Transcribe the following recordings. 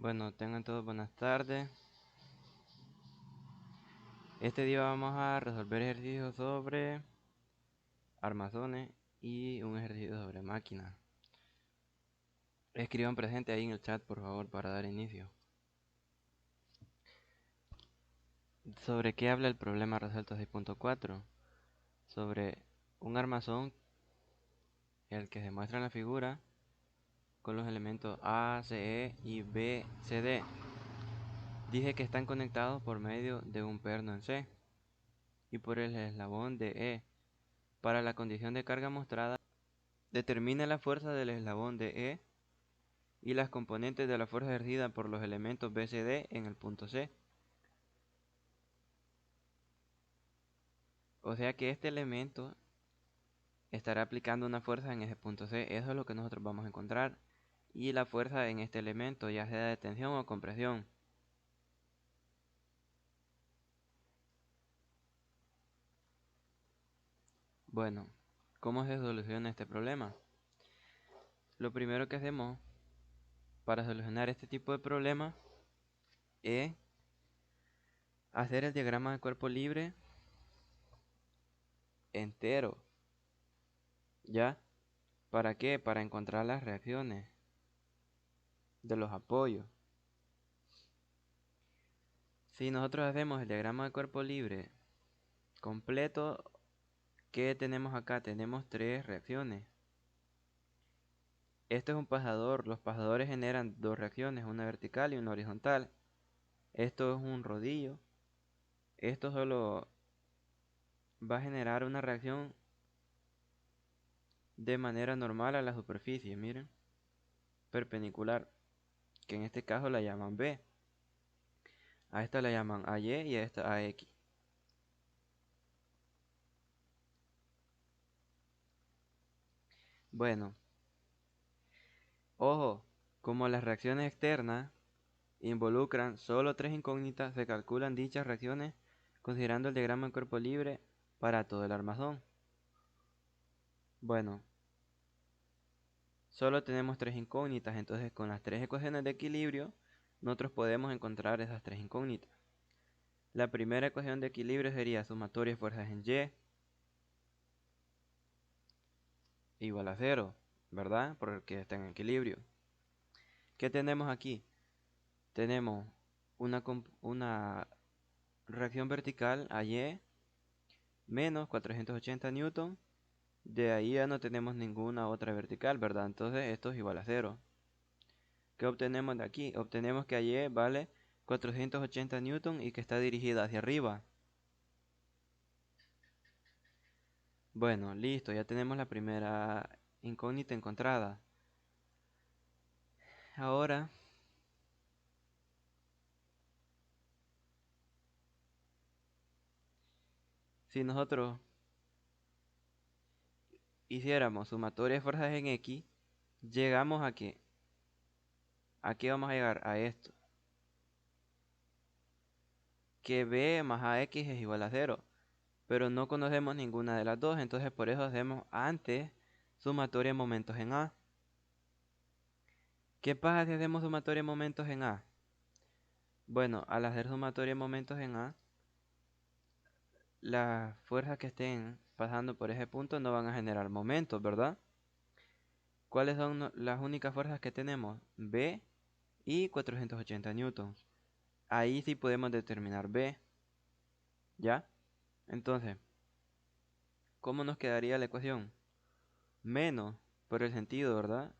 Bueno, tengan todos buenas tardes. Este día vamos a resolver ejercicios sobre armazones y un ejercicio sobre máquinas. Escriban presente ahí en el chat, por favor, para dar inicio. ¿Sobre qué habla el problema resuelto 6.4? Sobre un armazón, el que se muestra en la figura, con los elementos A, CE y B, CD. Dije que están conectados por medio de un perno en C y por el eslabón de E. Para la condición de carga mostrada, determina la fuerza del eslabón de E y las componentes de la fuerza ejercida por los elementos BCD en el punto C. O sea que este elemento estará aplicando una fuerza en ese punto C. Eso es lo que nosotros vamos a encontrar. Y la fuerza en este elemento, ya sea de tensión o compresión. Bueno, ¿cómo se soluciona este problema? Lo primero que hacemos para solucionar este tipo de problema es hacer el diagrama de cuerpo libre entero. ¿Ya? ¿Para qué? Para encontrar las reacciones de los apoyos. Si nosotros hacemos el diagrama de cuerpo libre completo, ¿qué tenemos acá? Tenemos tres reacciones. Esto es un pasador. Los pasadores generan dos reacciones, una vertical y una horizontal. Esto es un rodillo. Esto solo va a generar una reacción de manera normal a la superficie, miren, perpendicular, que en este caso la llaman B. A esta la llaman AY y a esta AX. Bueno, ojo, como las reacciones externas involucran solo tres incógnitas, se calculan dichas reacciones considerando el diagrama de cuerpo libre para todo el armazón. Bueno, solo tenemos tres incógnitas, entonces con las tres ecuaciones de equilibrio nosotros podemos encontrar esas tres incógnitas. La primera ecuación de equilibrio sería sumatoria de fuerzas en Y igual a cero, ¿verdad? Porque está en equilibrio. ¿Qué tenemos aquí? Tenemos una reacción vertical a Y menos 480 newton. De ahí ya no tenemos ninguna otra vertical, ¿verdad? Entonces esto es igual a cero. ¿Qué obtenemos de aquí? Obtenemos que Y vale 480 newton y que está dirigida hacia arriba. Bueno, listo, ya tenemos la primera incógnita encontrada. Ahora, si nosotros hiciéramos sumatoria de fuerzas en X, llegamos a qué? ¿A qué vamos a llegar? A esto. Que B más AX es igual a cero. Pero no conocemos ninguna de las dos, entonces por eso hacemos antes sumatoria de momentos en A. ¿Qué pasa si hacemos sumatoria de momentos en A? Bueno, al hacer sumatoria de momentos en A, las fuerzas que estén pasando por ese punto no van a generar momentos, ¿verdad? ¿Cuáles son las únicas fuerzas que tenemos? B y 480 newtons. Ahí sí podemos determinar B, ¿ya? Entonces, ¿cómo nos quedaría la ecuación? Menos por el sentido, ¿verdad?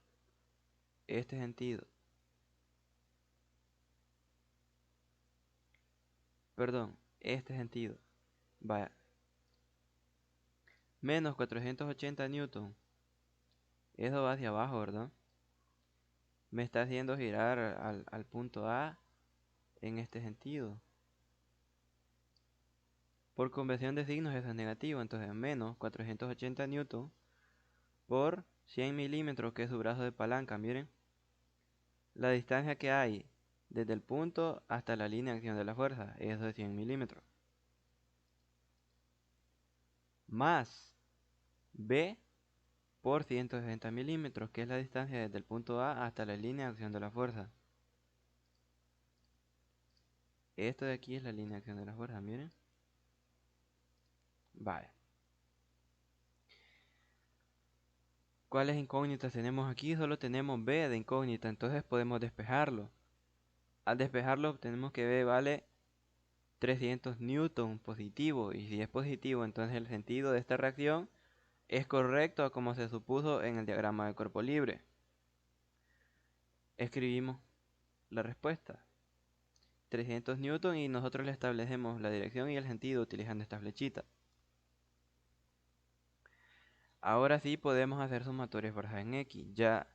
Este sentido. Perdón, este sentido. Vaya. Menos 480 newton. Eso va hacia abajo, ¿verdad? Me está haciendo girar al punto A en este sentido. Por convención de signos eso es negativo, entonces menos 480 newton por 100 milímetros, que es su brazo de palanca, miren. La distancia que hay desde el punto hasta la línea de acción de la fuerza, eso es 100 milímetros. Más B por 160 milímetros, que es la distancia desde el punto A hasta la línea de acción de la fuerza. Esto de aquí es la línea de acción de la fuerza, miren. Vale. ¿Cuáles incógnitas tenemos aquí? Solo tenemos B de incógnita, entonces podemos despejarlo. Al despejarlo tenemos que B vale 300 newton positivo, y si es positivo, entonces el sentido de esta reacción es correcto a como se supuso en el diagrama de cuerpo libre. Escribimos la respuesta. 300 newton y nosotros le establecemos la dirección y el sentido utilizando esta flechita. Ahora sí podemos hacer sumatorias fuerzas en X. Ya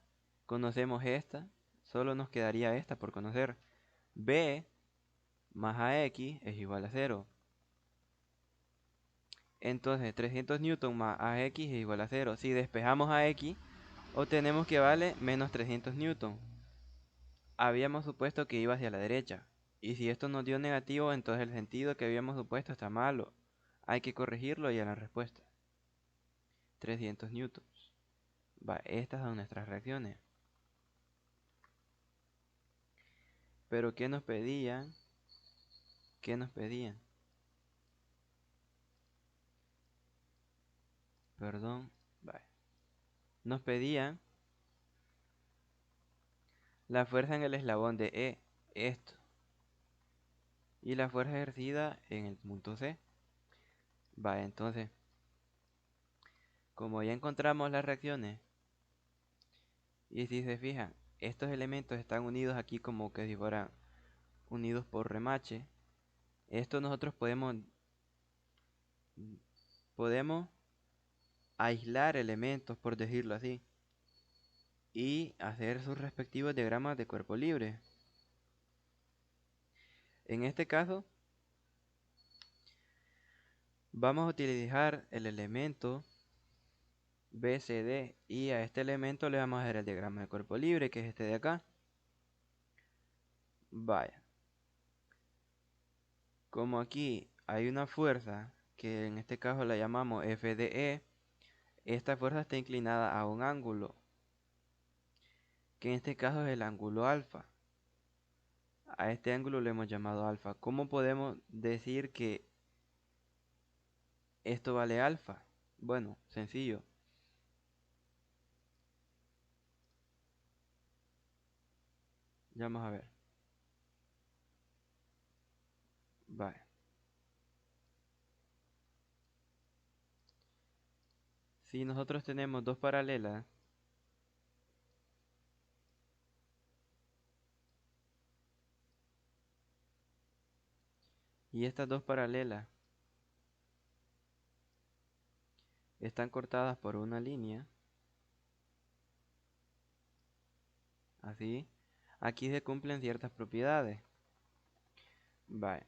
conocemos esta, solo nos quedaría esta por conocer. B más AX es igual a 0. Entonces 300 newton más AX es igual a 0. Si despejamos AX, obtenemos que vale menos 300 newton. Habíamos supuesto que iba hacia la derecha. Y si esto nos dio negativo, entonces el sentido que habíamos supuesto está malo. Hay que corregirlo y a la respuesta. 300 newtons. Va, estas son nuestras reacciones. Pero ¿qué nos pedían? ¿Qué nos pedían? Perdón. Vale. Nos pedían la fuerza en el eslabón de E. Esto. Y la fuerza ejercida en el punto C. Vale, entonces, como ya encontramos las reacciones, y si se fijan, estos elementos están unidos aquí como que si fueran unidos por remache. Esto nosotros podemos aislar elementos, por decirlo así, y hacer sus respectivos diagramas de cuerpo libre. En este caso, vamos a utilizar el elemento BCD y a este elemento le vamos a dar el diagrama de cuerpo libre, que es este de acá. Vaya. Como aquí hay una fuerza, que en este caso la llamamos FDE, esta fuerza está inclinada a un ángulo, que en este caso es el ángulo alfa. A este ángulo le hemos llamado alfa. ¿Cómo podemos decir que esto vale alfa? Bueno, sencillo. Ya vamos a ver. Vale. Si nosotros tenemos dos paralelas, y estas dos paralelas están cortadas por una línea, así, aquí se cumplen ciertas propiedades. Vale.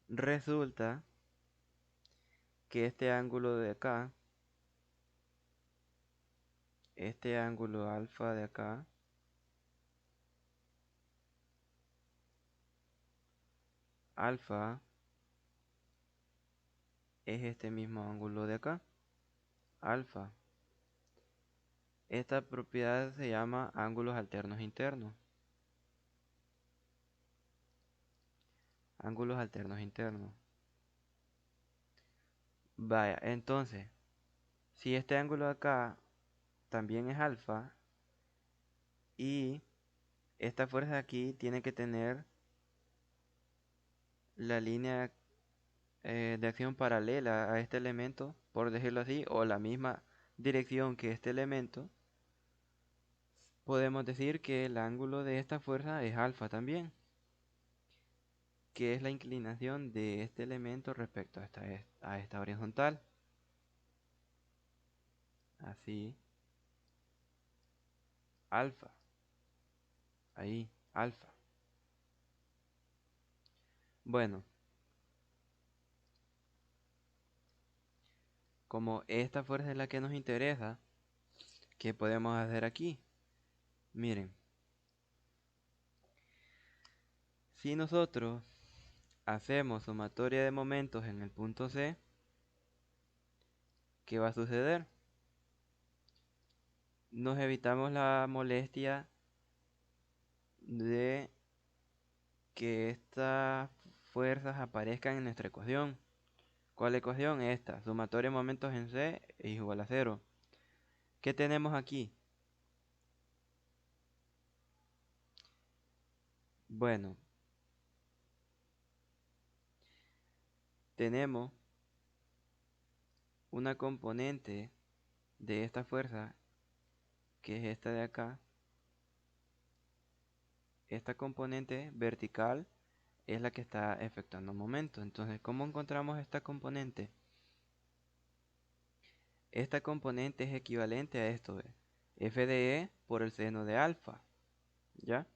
Resulta que este ángulo de acá, este ángulo alfa de acá, alfa es este mismo ángulo de acá, alfa. Esta propiedad se llama ángulos alternos internos. Ángulos alternos internos. Vaya, entonces, si este ángulo de acá también es alfa y esta fuerza de aquí tiene que tener la línea de acción paralela a este elemento, por decirlo así, o la misma dirección que este elemento, podemos decir que el ángulo de esta fuerza es alfa también, que es la inclinación de este elemento respecto a esta horizontal. Así, alfa, ahí, alfa. Bueno, como esta fuerza es la que nos interesa, ¿qué podemos hacer aquí? Miren, si nosotros hacemos sumatoria de momentos en el punto C, ¿qué va a suceder? Nos evitamos la molestia de que estas fuerzas aparezcan en nuestra ecuación. ¿Cuál ecuación? Esta. Sumatoria de momentos en C es igual a 0. ¿Qué tenemos aquí? Bueno, tenemos una componente de esta fuerza, que es esta de acá. Esta componente vertical es la que está efectuando momento. Entonces, ¿cómo encontramos esta componente? Esta componente es equivalente a esto, ¿ve? F de E por el seno de alfa, ¿ya?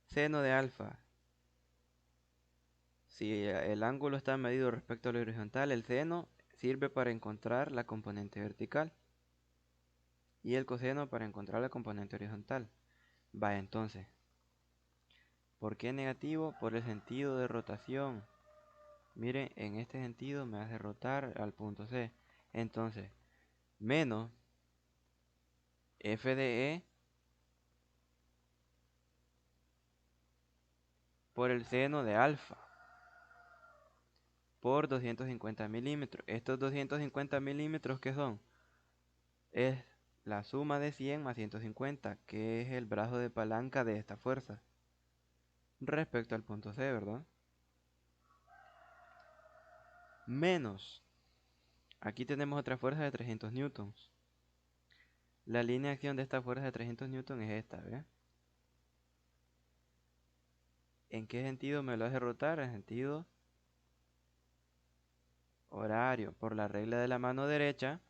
Seno de alfa. Si el ángulo está medido respecto a la horizontal, el seno sirve para encontrar la componente vertical y el coseno para encontrar la componente horizontal. Va, entonces, ¿por qué negativo? Por el sentido de rotación. Miren, en este sentido me hace rotar al punto C. Entonces, menos F de E por el seno de alfa por 250 milímetros. Estos 250 milímetros, ¿qué son? Es la suma de 100 más 150, que es el brazo de palanca de esta fuerza, respecto al punto C, ¿verdad? Menos, aquí tenemos otra fuerza de 300 newtons. La línea de acción de esta fuerza de 300 newtons es esta, ¿ve? ¿En qué sentido me lo hace rotar? En sentido horario. Por la regla de la mano derecha,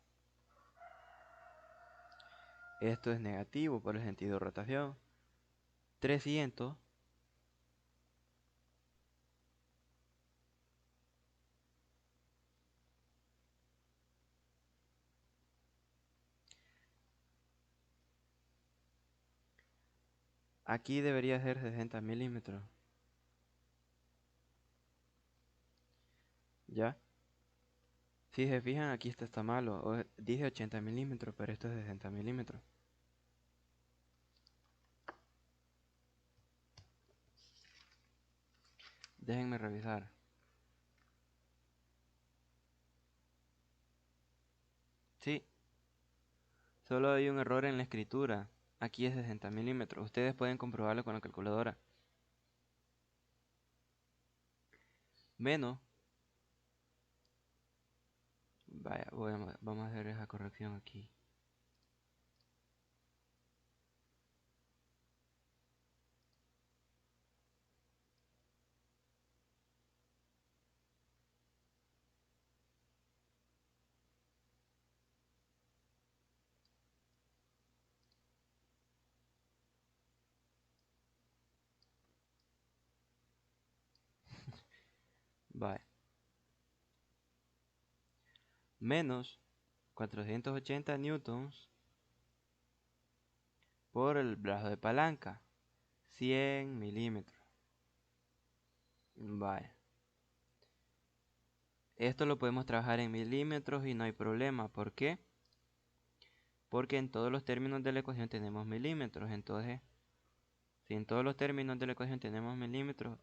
esto es negativo por el sentido de rotación. 300 aquí debería ser 60 milímetros. ¿Ya? Si se fijan, aquí está malo. Dije 80 milímetros, pero esto es 60 milímetros. Déjenme revisar. Sí, solo hay un error en la escritura. Aquí es 60 milímetros. Ustedes pueden comprobarlo con la calculadora. Menos. Vaya, vamos a hacer esa corrección aquí. Vaya. Menos 480 newtons por el brazo de palanca. 100 milímetros. Vaya. Esto lo podemos trabajar en milímetros y no hay problema. ¿Por qué? Porque en todos los términos de la ecuación tenemos milímetros. Entonces, si en todos los términos de la ecuación tenemos milímetros,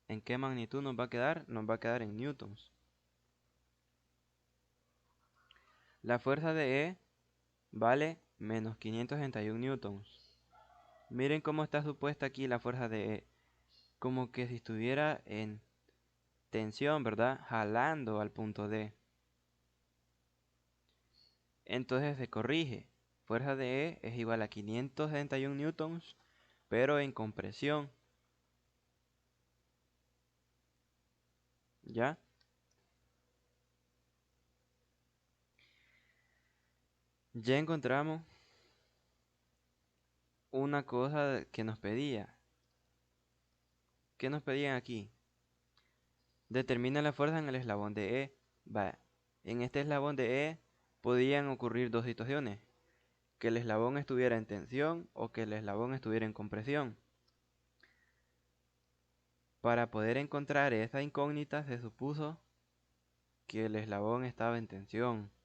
¿en qué magnitud nos va a quedar? Nos va a quedar en newtons. La fuerza de E vale menos 561 newtons. Miren cómo está supuesta aquí la fuerza de E. Como que si estuviera en tensión, ¿verdad? Jalando al punto D. Entonces se corrige. Fuerza de E es igual a 561 newtons, pero en compresión. ¿Ya? Ya encontramos una cosa que nos pedía. ¿Qué nos pedían aquí? Determina la fuerza en el eslabón de E. Va, en este eslabón de E podían ocurrir dos situaciones. Que el eslabón estuviera en tensión o que el eslabón estuviera en compresión. Para poder encontrar esa incógnita se supuso que el eslabón estaba en tensión.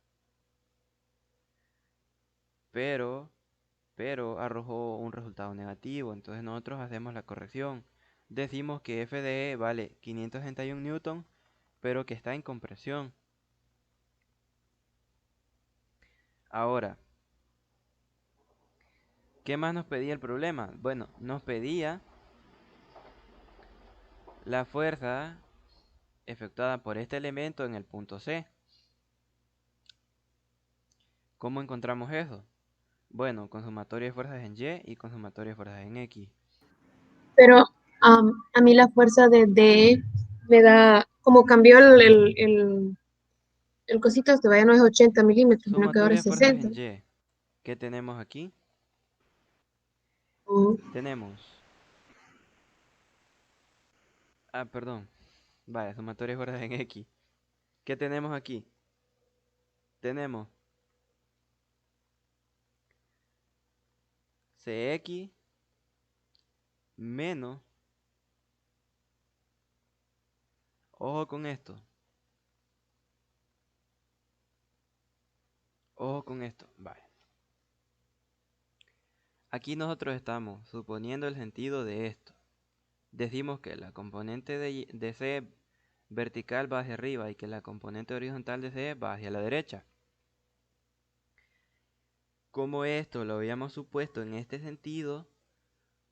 Pero pero arrojó un resultado negativo. Entonces nosotros hacemos la corrección. Decimos que F de E vale 561 newton, pero que está en compresión. Ahora, ¿qué más nos pedía el problema? Bueno, nos pedía la fuerza efectuada por este elemento en el punto C. ¿Cómo encontramos eso? Bueno, con sumatoria de fuerzas en Y y con sumatoria de fuerzas en X. Pero a mí la fuerza de D me da, como cambió el cosito, que vaya no es 80 milímetros, sino que ahora Sumatoria es de fuerzas 60. en Y. ¿Qué tenemos aquí? Oh, Tenemos... Ah, perdón. Vaya, sumatoria de fuerzas en X. ¿Qué tenemos aquí? Tenemos Cx menos... Ojo con esto. Ojo con esto. Vaya. Aquí nosotros estamos suponiendo el sentido de esto. Decimos que la componente de C vertical va hacia arriba y que la componente horizontal de C va hacia la derecha. Como esto lo habíamos supuesto en este sentido,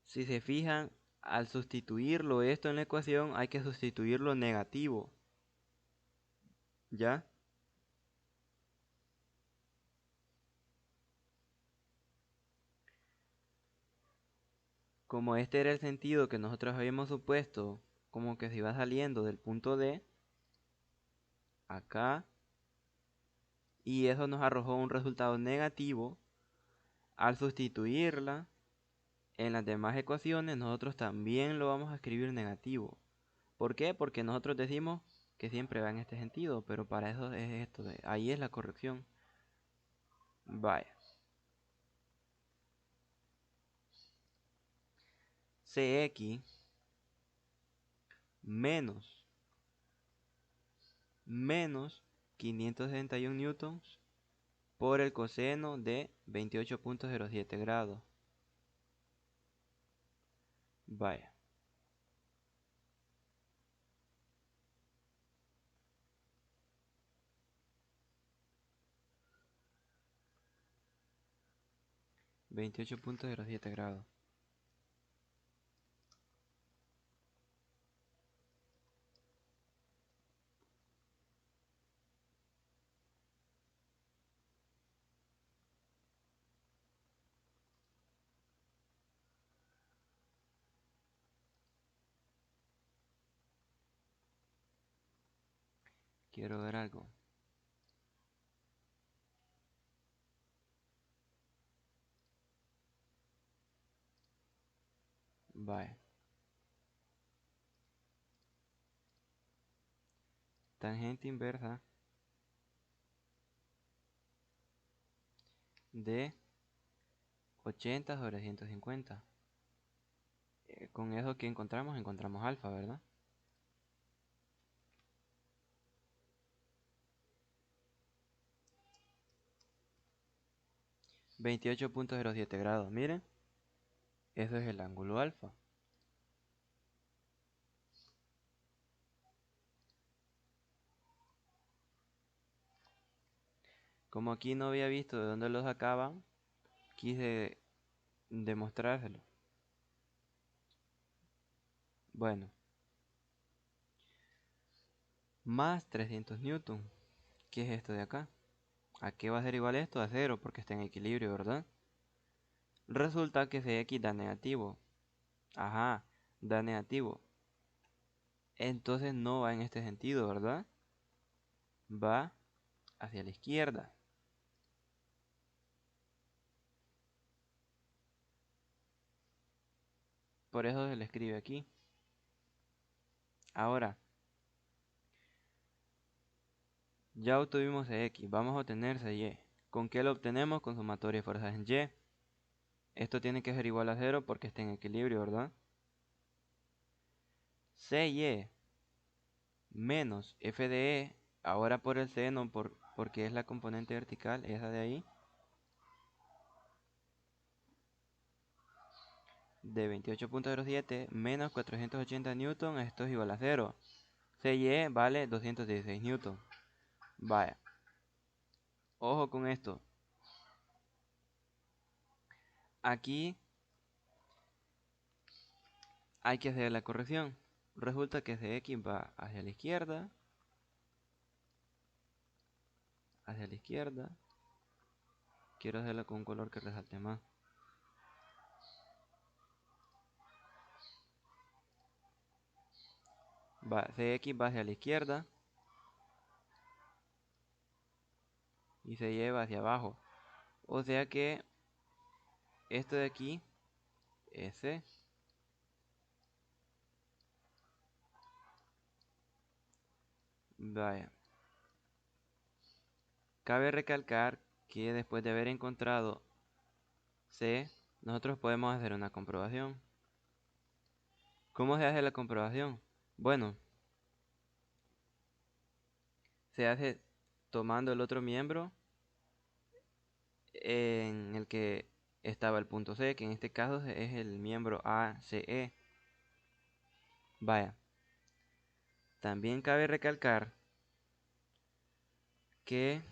si se fijan, al sustituirlo esto en la ecuación hay que sustituirlo negativo. ¿Ya? Como este era el sentido que nosotros habíamos supuesto, como que se iba saliendo del punto D, acá, y eso nos arrojó un resultado negativo, al sustituirla en las demás ecuaciones nosotros también lo vamos a escribir negativo. ¿Por qué? Porque nosotros decimos que siempre va en este sentido, pero para eso es esto, ahí es la corrección. Vaya. Cx menos 561 newtons por el coseno de 28.07 grados. Vaya. 28.07 grados. Quiero ver algo. Vaya. Tangente inversa de 80 sobre 150. Con eso que encontramos, encontramos alfa, ¿verdad? 28.07 grados, miren. Eso es el ángulo alfa. Como aquí no había visto de dónde lo sacaban, quise demostrárselo. Bueno, más 300 newton. ¿Qué es esto de acá? ¿A qué va a ser igual esto? A cero, porque está en equilibrio, ¿verdad? Resulta que Cx da negativo. Ajá, da negativo. Entonces no va en este sentido, ¿verdad? Va hacia la izquierda. Por eso se le escribe aquí. Ahora, ya obtuvimos X, vamos a obtener Y. ¿Con qué lo obtenemos? Con sumatoria de fuerzas en Y. Esto tiene que ser igual a cero porque está en equilibrio, ¿verdad? Cy menos f de E, ahora por el seno, porque es la componente vertical, esa de ahí, de 28.07 menos 480 newton, esto es igual a 0. CY vale 216 newton. Vaya, ojo con esto. Aquí hay que hacer la corrección. Resulta que CX va hacia la izquierda, quiero hacerlo con un color que resalte más. CX va hacia la izquierda y se lleva hacia abajo. O sea que esto de aquí es C. Vaya. Cabe recalcar que después de haber encontrado C, nosotros podemos hacer una comprobación. ¿Cómo se hace la comprobación? Bueno, se hace tomando el otro miembro en el que estaba el punto C, que en este caso es el miembro ACE. Vaya, también cabe recalcar que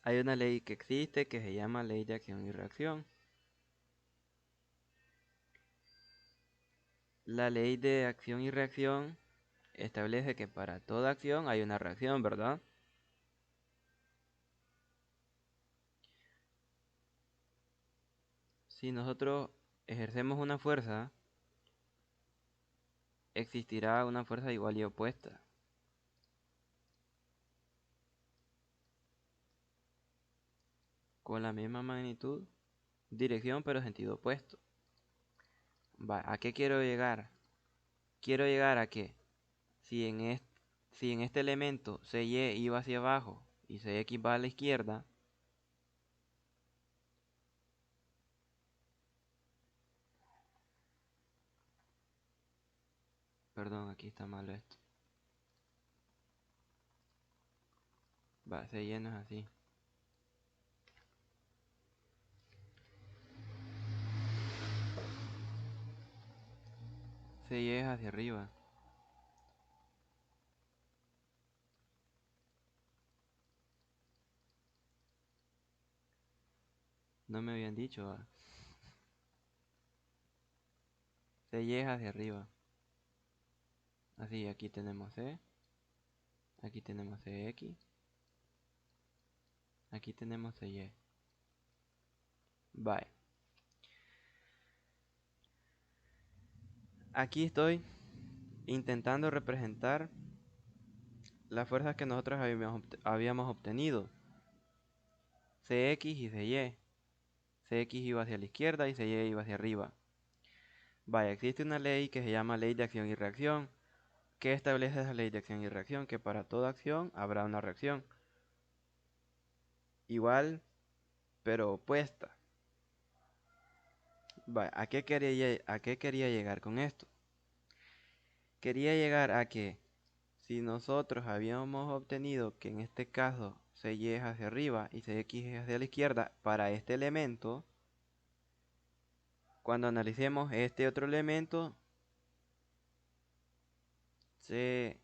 hay una ley que existe que se llama ley de acción y reacción. La ley de acción y reacción establece que para toda acción hay una reacción, ¿verdad? Si nosotros ejercemos una fuerza, existirá una fuerza igual y opuesta, con la misma magnitud, dirección, pero sentido opuesto. ¿A qué quiero llegar? Quiero llegar a que si en este elemento CY iba hacia abajo y CX va a la izquierda, perdón, aquí está mal esto. CY no es así. CY es hacia arriba. No me habían dicho. CY es hacia arriba. Así, aquí tenemos C. Aquí tenemos CX. Aquí tenemos CY. Vale. Aquí estoy intentando representar las fuerzas que nosotros habíamos obtenido. CX y CY. CX iba hacia la izquierda y CY iba hacia arriba. Vaya, existe una ley que se llama ley de acción y reacción. ¿Qué establece esa ley de acción y reacción? Que para toda acción habrá una reacción. Igual, pero opuesta. Vaya, a qué quería llegar con esto? Quería llegar a que si nosotros habíamos obtenido que en este caso CY es hacia arriba y CX es hacia la izquierda para este elemento, cuando analicemos este otro elemento, CY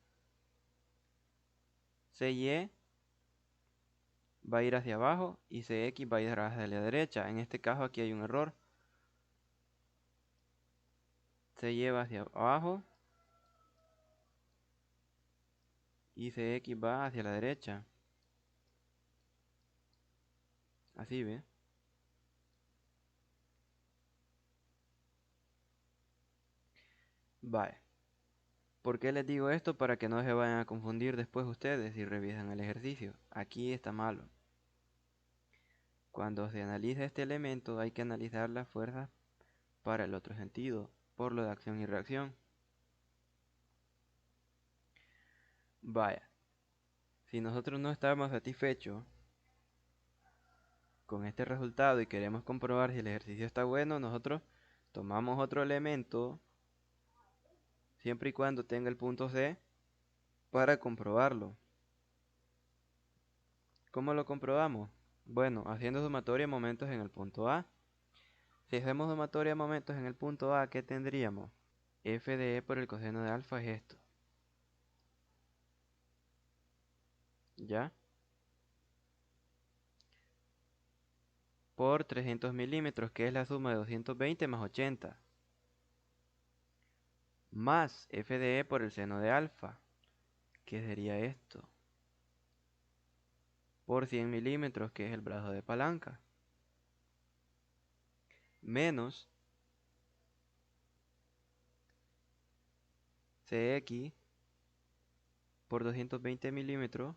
va a ir hacia abajo y CX va a ir hacia la derecha. En este caso aquí hay un error. CY va hacia abajo y CX va hacia la derecha. Así, ¿ve? Vale. ¿Por qué les digo esto? Para que no se vayan a confundir después ustedes si revisan el ejercicio. Aquí está malo. Cuando se analiza este elemento hay que analizar las fuerzas para el otro sentido, por lo de acción y reacción. Vaya, si nosotros no estamos satisfechos con este resultado y queremos comprobar si el ejercicio está bueno, nosotros tomamos otro elemento, siempre y cuando tenga el punto C, para comprobarlo. ¿Cómo lo comprobamos? Bueno, haciendo sumatoria de momentos en el punto A. Si hacemos sumatoria de momentos en el punto A, ¿qué tendríamos? F de E por el coseno de alfa es esto. ¿Ya? Por 300 milímetros, que es la suma de 220 más 80. Más F de E por el seno de alfa, que sería esto. Por 100 milímetros, que es el brazo de palanca. Menos CX por 220 milímetros.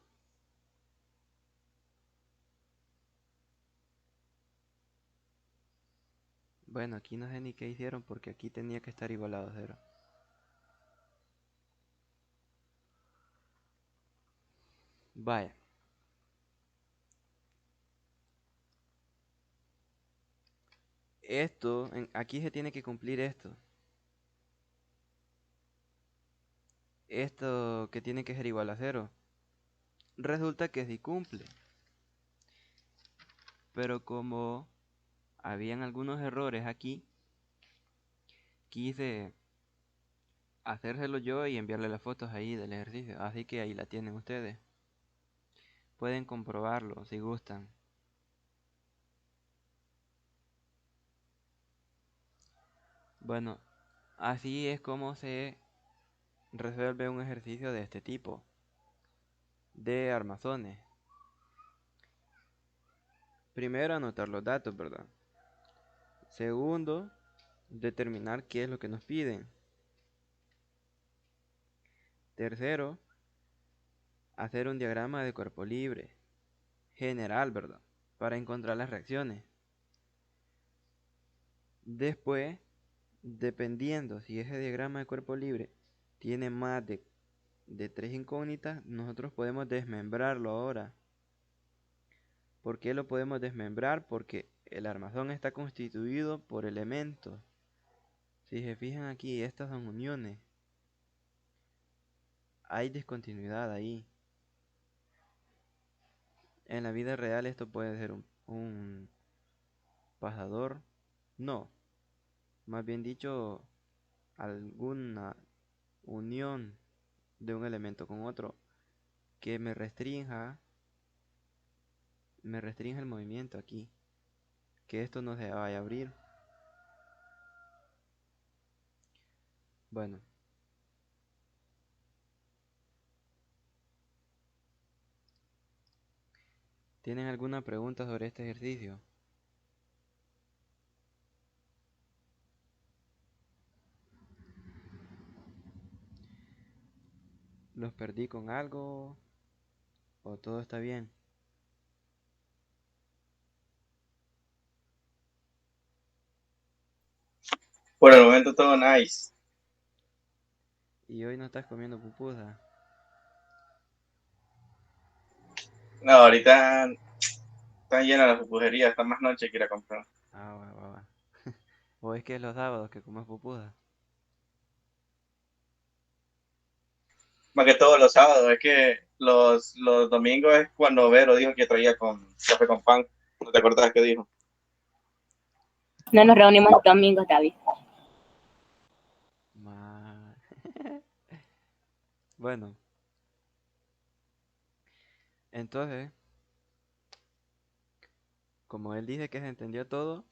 Bueno, aquí no sé ni qué hicieron porque aquí tenía que estar igualado a cero. Vaya. Esto, aquí se tiene que cumplir esto. Esto que tiene que ser igual a cero. Resulta que sí cumple. Pero como habían algunos errores aquí, quise hacérselo yo y enviarle las fotos ahí del ejercicio. Así que ahí la tienen ustedes. Pueden comprobarlo si gustan. Bueno, así es como se resuelve un ejercicio de este tipo, de armazones. Primero, anotar los datos, ¿verdad? Segundo, determinar qué es lo que nos piden. Tercero, hacer un diagrama de cuerpo libre, general, ¿verdad? Para encontrar las reacciones. Después, dependiendo si ese diagrama de cuerpo libre tiene más de tres incógnitas, nosotros podemos desmembrarlo ahora. ¿Por qué lo podemos desmembrar? Porque el armazón está constituido por elementos. Si se fijan aquí, estas son uniones. Hay discontinuidad ahí. En la vida real esto puede ser un pasador. No, más bien dicho, alguna unión de un elemento con otro que me restrinja el movimiento aquí. Que esto no se vaya a abrir. Bueno, ¿tienen alguna pregunta sobre este ejercicio? ¿Los perdí con algo o todo está bien? Por el momento todo nice. Y hoy no estás comiendo pupusa. No, ahorita están llenas las pupuserías, está más noche que ir a comprar. Ah, va, va, va. ¿O es que es los sábados que comes pupusa? Más que todos los sábados, es que los domingos es cuando Vero dijo que traía con café con pan. ¿No te acuerdas qué dijo? No nos reunimos los domingos, David. Ma- Bueno, entonces, como él dice que se entendió todo,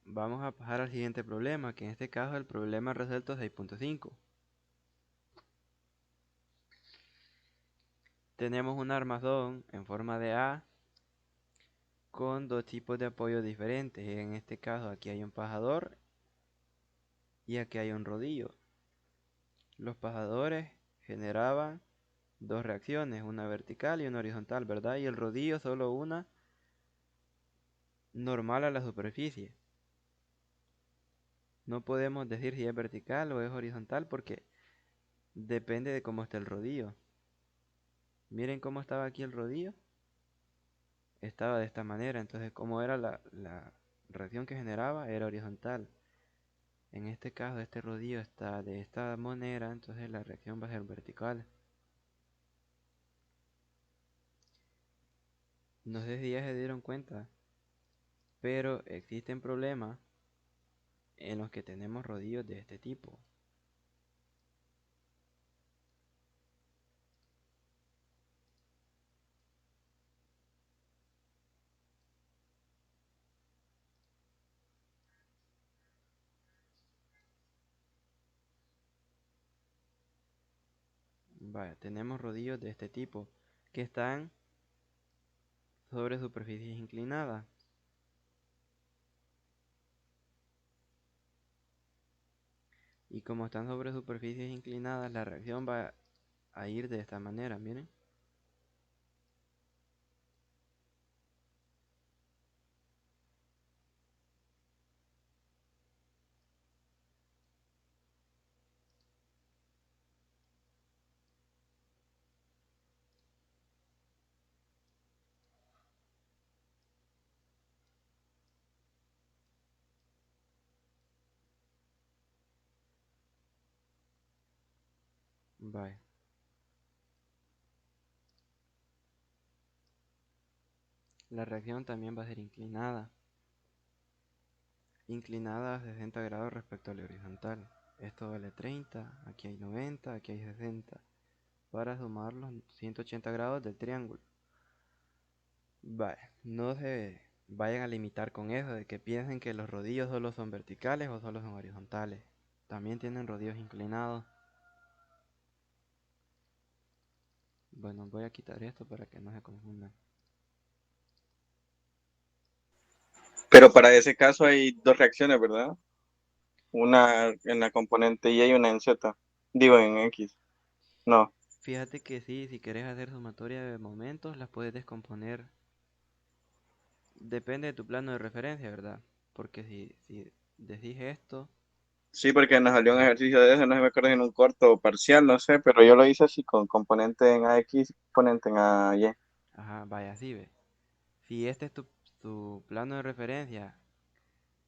vamos a pasar al siguiente problema, que en este caso es el problema resuelto 6.5. Tenemos un armazón en forma de A con dos tipos de apoyo diferentes. En este caso aquí hay un pajador y aquí hay un rodillo. Los pajadores generaban dos reacciones, una vertical y una horizontal, ¿verdad? Y el rodillo solo una normal a la superficie. No podemos decir si es vertical o es horizontal porque depende de cómo esté el rodillo. Miren cómo estaba aquí el rodillo. Estaba de esta manera, entonces como era la reacción que generaba, era horizontal. En este caso, este rodillo está de esta manera, entonces la reacción va a ser vertical. No sé si ya se dieron cuenta, pero existen problemas en los que tenemos rodillos de este tipo. Vaya, tenemos rodillos de este tipo que están sobre superficies inclinadas. Y como están sobre superficies inclinadas, la reacción va a ir de esta manera, miren. Vaya. La reacción también va a ser inclinada. Inclinada a 60 grados respecto a la horizontal. Esto vale 30, aquí hay 90, aquí hay 60. Para sumar los 180 grados del triángulo. Vaya, no se vayan a limitar con eso, de que piensen que los rodillos solo son verticales o solo son horizontales. También tienen rodillos inclinados. Bueno, voy a quitar esto para que no se confundan. Pero para ese caso hay dos reacciones, ¿verdad? Una en la componente Y y una en Z. Digo, en X. No. Fíjate que sí, si quieres hacer sumatoria de momentos, las puedes descomponer. Depende de tu plano de referencia, ¿verdad? Porque si decís esto, Sí, porque nos salió un ejercicio de eso, no sé, me acuerdo en un corto parcial, no sé, pero yo lo hice así con componente en AX, componente en AY. ajá, vaya así, ve. Si este es tu plano de referencia,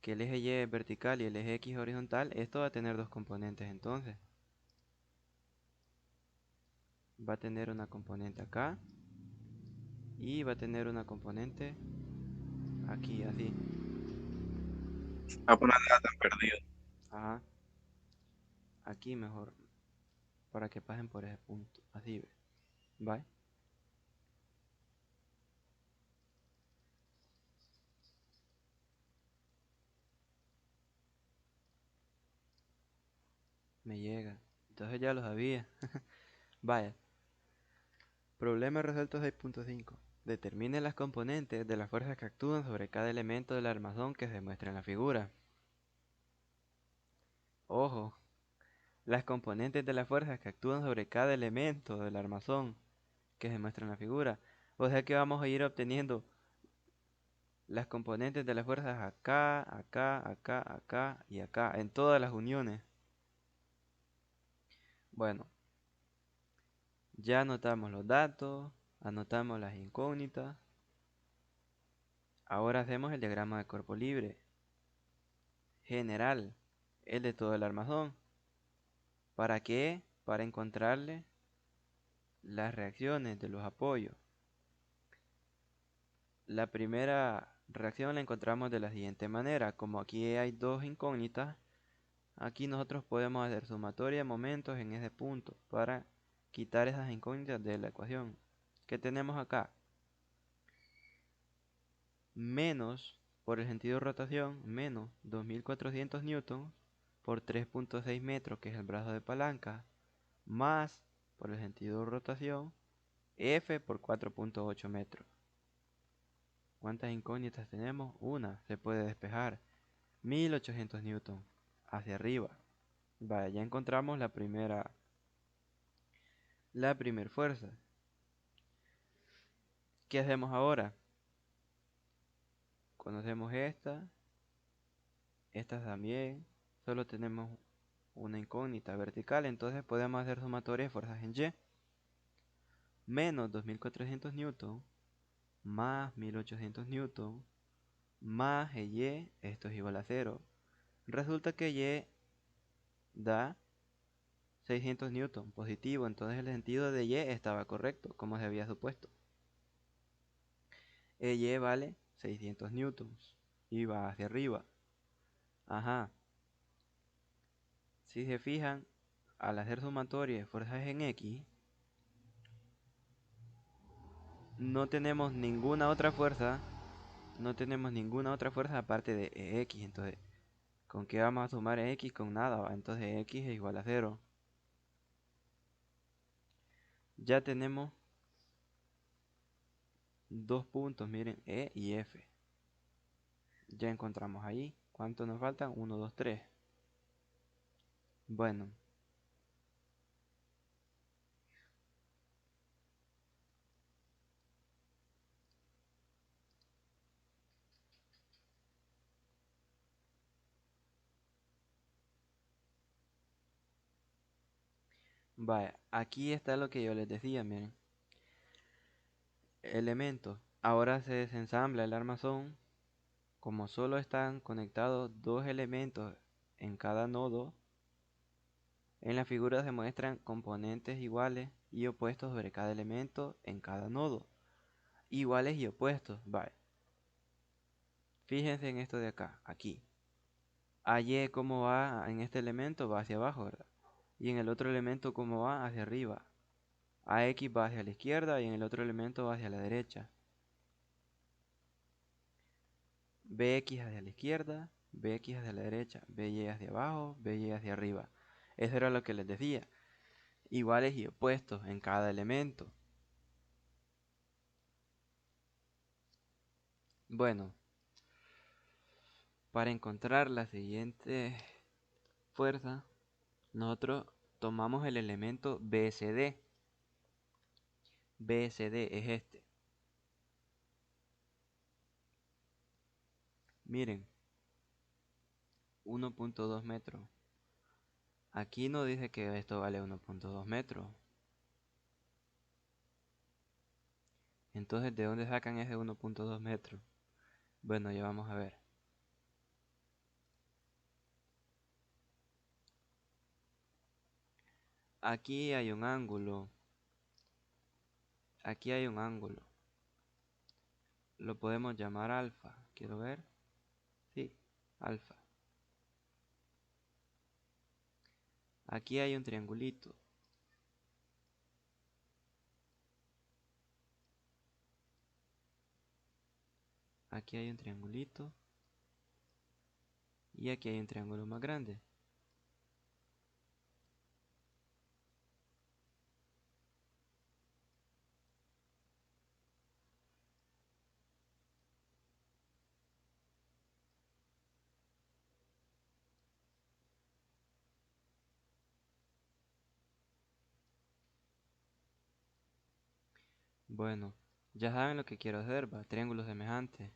que el eje Y es vertical y el eje X horizontal, esto va a tener dos componentes entonces. Va a tener una componente acá y va a tener una componente aquí, así. Ah, pues no andaba tan perdido. Ajá, aquí mejor, para que pasen por ese punto, así, ve. ¿Vale? Me llega. Entonces ya lo sabía. Vaya. Problema resuelto 6.5. Determine las componentes de las fuerzas que actúan sobre cada elemento del armazón que se muestra en la figura. Ojo, las componentes de las fuerzas que actúan sobre cada elemento del armazón que se muestra en la figura. O sea que vamos a ir obteniendo las componentes de las fuerzas acá, acá, acá, acá y acá, en todas las uniones. Bueno, ya anotamos los datos, anotamos las incógnitas. Ahora hacemos el diagrama de cuerpo libre general, el de todo el armazón. ¿Para qué? Para encontrarle las reacciones de los apoyos. La primera reacción la encontramos de la siguiente manera. Como aquí hay dos incógnitas, aquí nosotros podemos hacer sumatoria de momentos en ese punto para quitar esas incógnitas de la ecuación. ¿Qué tenemos acá? Menos, por el sentido de rotación, menos 2400 newtons por 3.6 metros, que es el brazo de palanca, más, por el sentido de rotación, F por 4.8 metros. ¿Cuántas incógnitas tenemos? Una, se puede despejar. 1800 newtons hacia arriba. Vaya, ya encontramos la primera fuerza. ¿Qué hacemos ahora? Conocemos esta también. Solo tenemos una incógnita vertical, entonces podemos hacer sumatoria de fuerzas en Y. Menos 2400 newtons más 1800 newtons más Y, esto es igual a 0. Resulta que Y da 600 newtons positivo, entonces el sentido de Y estaba correcto, como se había supuesto. EY vale 600 newtons y va hacia arriba. Ajá. Si se fijan, al hacer sumatoria de fuerzas en X, no tenemos ninguna otra fuerza, aparte de X. Entonces, ¿con qué vamos a sumar X? Con nada, ¿va? Entonces X es igual a 0. Ya tenemos dos puntos, miren, E y F. Ya encontramos ahí. ¿Cuánto nos faltan? 1, 2, 3. Bueno. Vaya, aquí está lo que yo les decía, miren. Elementos. Ahora se desensambla el armazón. Como solo están conectados dos elementos en cada nodo, en la figura se muestran componentes iguales y opuestos sobre cada elemento en cada nodo. Iguales y opuestos, vaya. Fíjense en esto de acá, aquí. AY como va en este elemento va hacia abajo, ¿verdad? Y en el otro elemento como va hacia arriba. AX va hacia la izquierda y en el otro elemento va hacia la derecha. BX hacia la izquierda, BX hacia la derecha, BY hacia abajo, BY hacia arriba. Eso era lo que les decía. Iguales y opuestos en cada elemento. Bueno, para encontrar la siguiente fuerza, nosotros tomamos el elemento BSD. BSD es este. Miren, 1.2 metros. Aquí no dice que esto vale 1.2 metros. Entonces, ¿de dónde sacan ese 1.2 metros? Bueno, ya vamos a ver. Aquí hay un ángulo. Aquí hay un ángulo. Lo podemos llamar alfa. ¿Quiero ver? Sí, alfa. Aquí hay un triangulito. Aquí hay un triangulito. Y aquí hay un triángulo más grande. Bueno, ya saben lo que quiero hacer, va. Triángulos semejantes.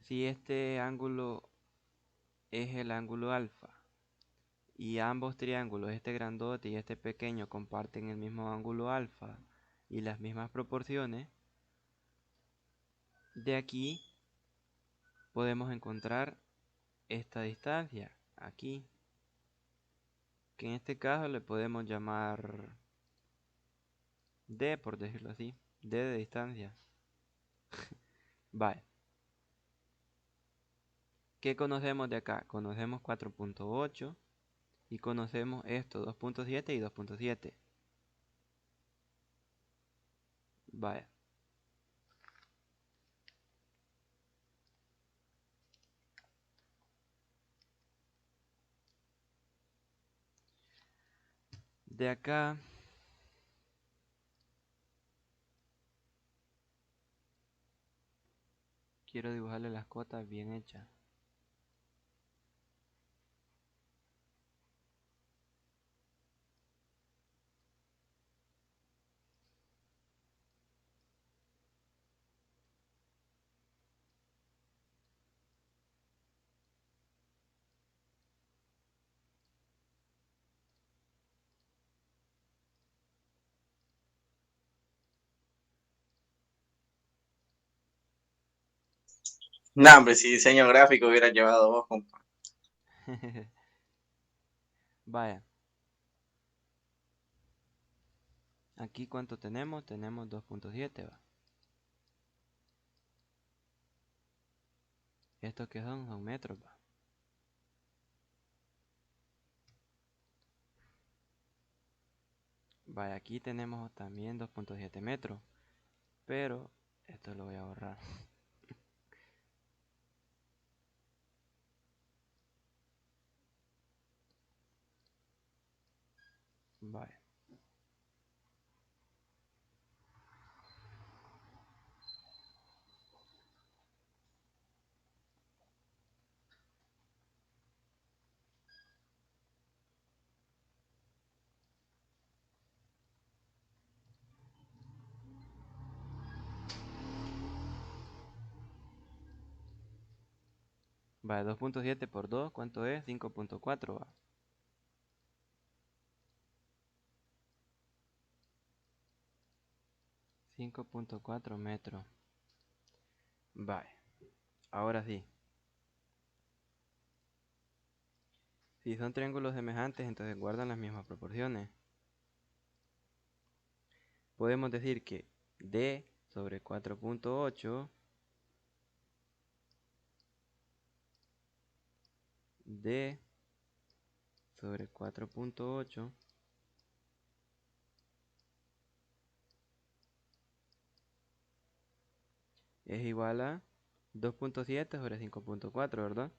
Si este ángulo es el ángulo alfa y ambos triángulos, este grandote y este pequeño, comparten el mismo ángulo alfa y las mismas proporciones, de aquí podemos encontrar esta distancia, aquí, que en este caso le podemos llamar D, por decirlo así, D de distancia. Vale. ¿Qué conocemos de acá? Conocemos 4.8 y conocemos esto, 2.7 y 2.7. Vaya. De acá quiero dibujarle las cotas bien hechas. No, hombre, si diseño gráfico hubiera llevado vos, compa. Vaya. Aquí ¿cuánto tenemos? Tenemos 2.7, ¿va? ¿Estos qué son? Son metros, ¿va? Vaya, aquí tenemos también 2.7 metros, pero esto lo voy a borrar. Vaya. Vaya, 2.7 por 2, ¿cuánto es? 5.4, ¿va? 5.4 metros. Vaya, ahora sí. Si son triángulos semejantes, entonces guardan las mismas proporciones. Podemos decir que D sobre 4.8, D sobre 4.8 es igual a 2.7 sobre 5.4, ¿verdad?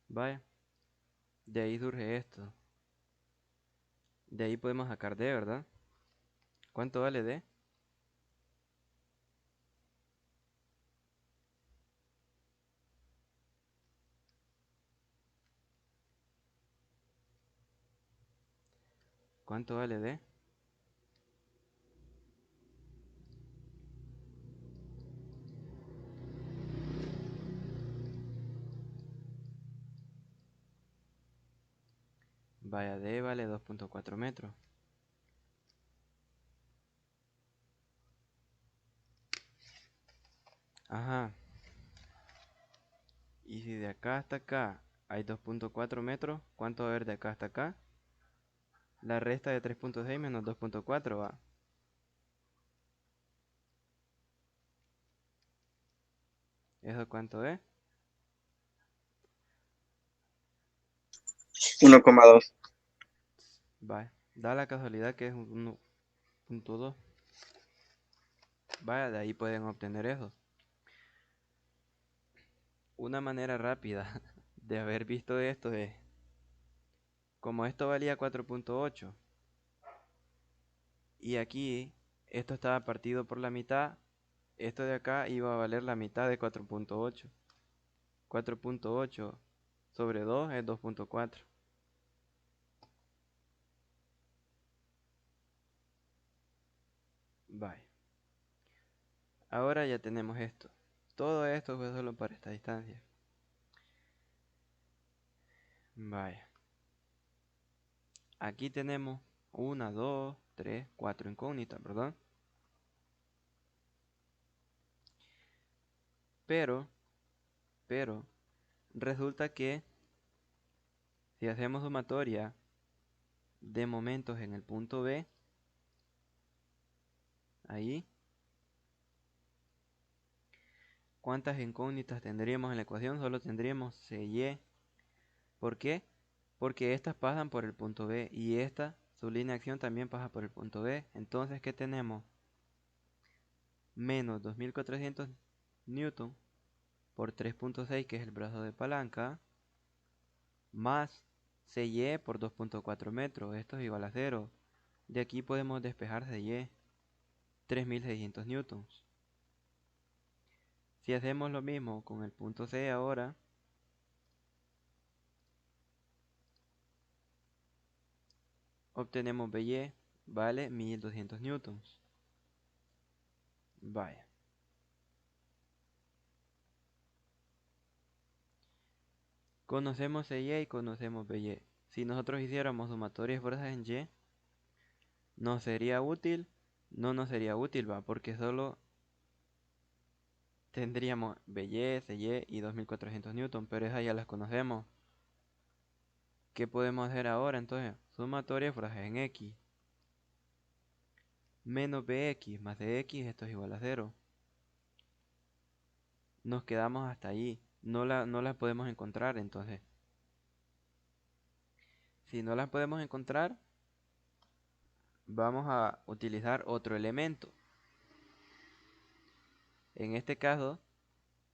Vaya, de ahí surge esto. De ahí podemos sacar D, ¿verdad? ¿Cuánto vale D? ¿Cuánto vale D? Vaya, D vale 2.4 metros. Ajá. Y si de acá hasta acá hay 2.4 metros, ¿cuánto va a haber de acá hasta acá? La resta de 3.6 menos 2.4 va. ¿Eso cuánto es? 1,2. Vaya, da la casualidad que es 1.2. Vaya, de ahí pueden obtener eso. Una manera rápida de haber visto esto es, como esto valía 4.8 y aquí esto estaba partido por la mitad, esto de acá iba a valer la mitad de 4.8. 4.8 sobre 2 es 2.4. Vaya. Ahora ya tenemos esto. Todo esto fue solo para esta distancia. Vaya. Aquí tenemos 1, 2, 3, 4 incógnitas, ¿verdad? Pero, pero, resulta que si hacemos sumatoria de momentos en el punto B, ahí, ¿cuántas incógnitas tendríamos en la ecuación? Solo tendríamos CY. ¿Por qué? Porque estas pasan por el punto B y esta, su línea de acción también pasa por el punto B. Entonces, ¿qué tenemos? Menos 2400 newton por 3.6, que es el brazo de palanca, más CY por 2.4 metros. Esto es igual a 0. De aquí podemos despejar CY, 3600 newtons. Si hacemos lo mismo con el punto C ahora, obtenemos BY, vale 1200 newtons. Vaya. Conocemos CY y conocemos BY. Si nosotros hiciéramos sumatoria de fuerzas en Y, ¿Nos sería útil? No nos sería útil, va, porque solo tendríamos BY, CY y 2400 newton, pero esas ya las conocemos. ¿Qué podemos hacer ahora entonces? Sumatoria de fuerzas en X. Menos BX más DX, esto es igual a 0. Nos quedamos hasta ahí. No las podemos encontrar entonces. Si no las podemos encontrar, vamos a utilizar otro elemento. En este caso,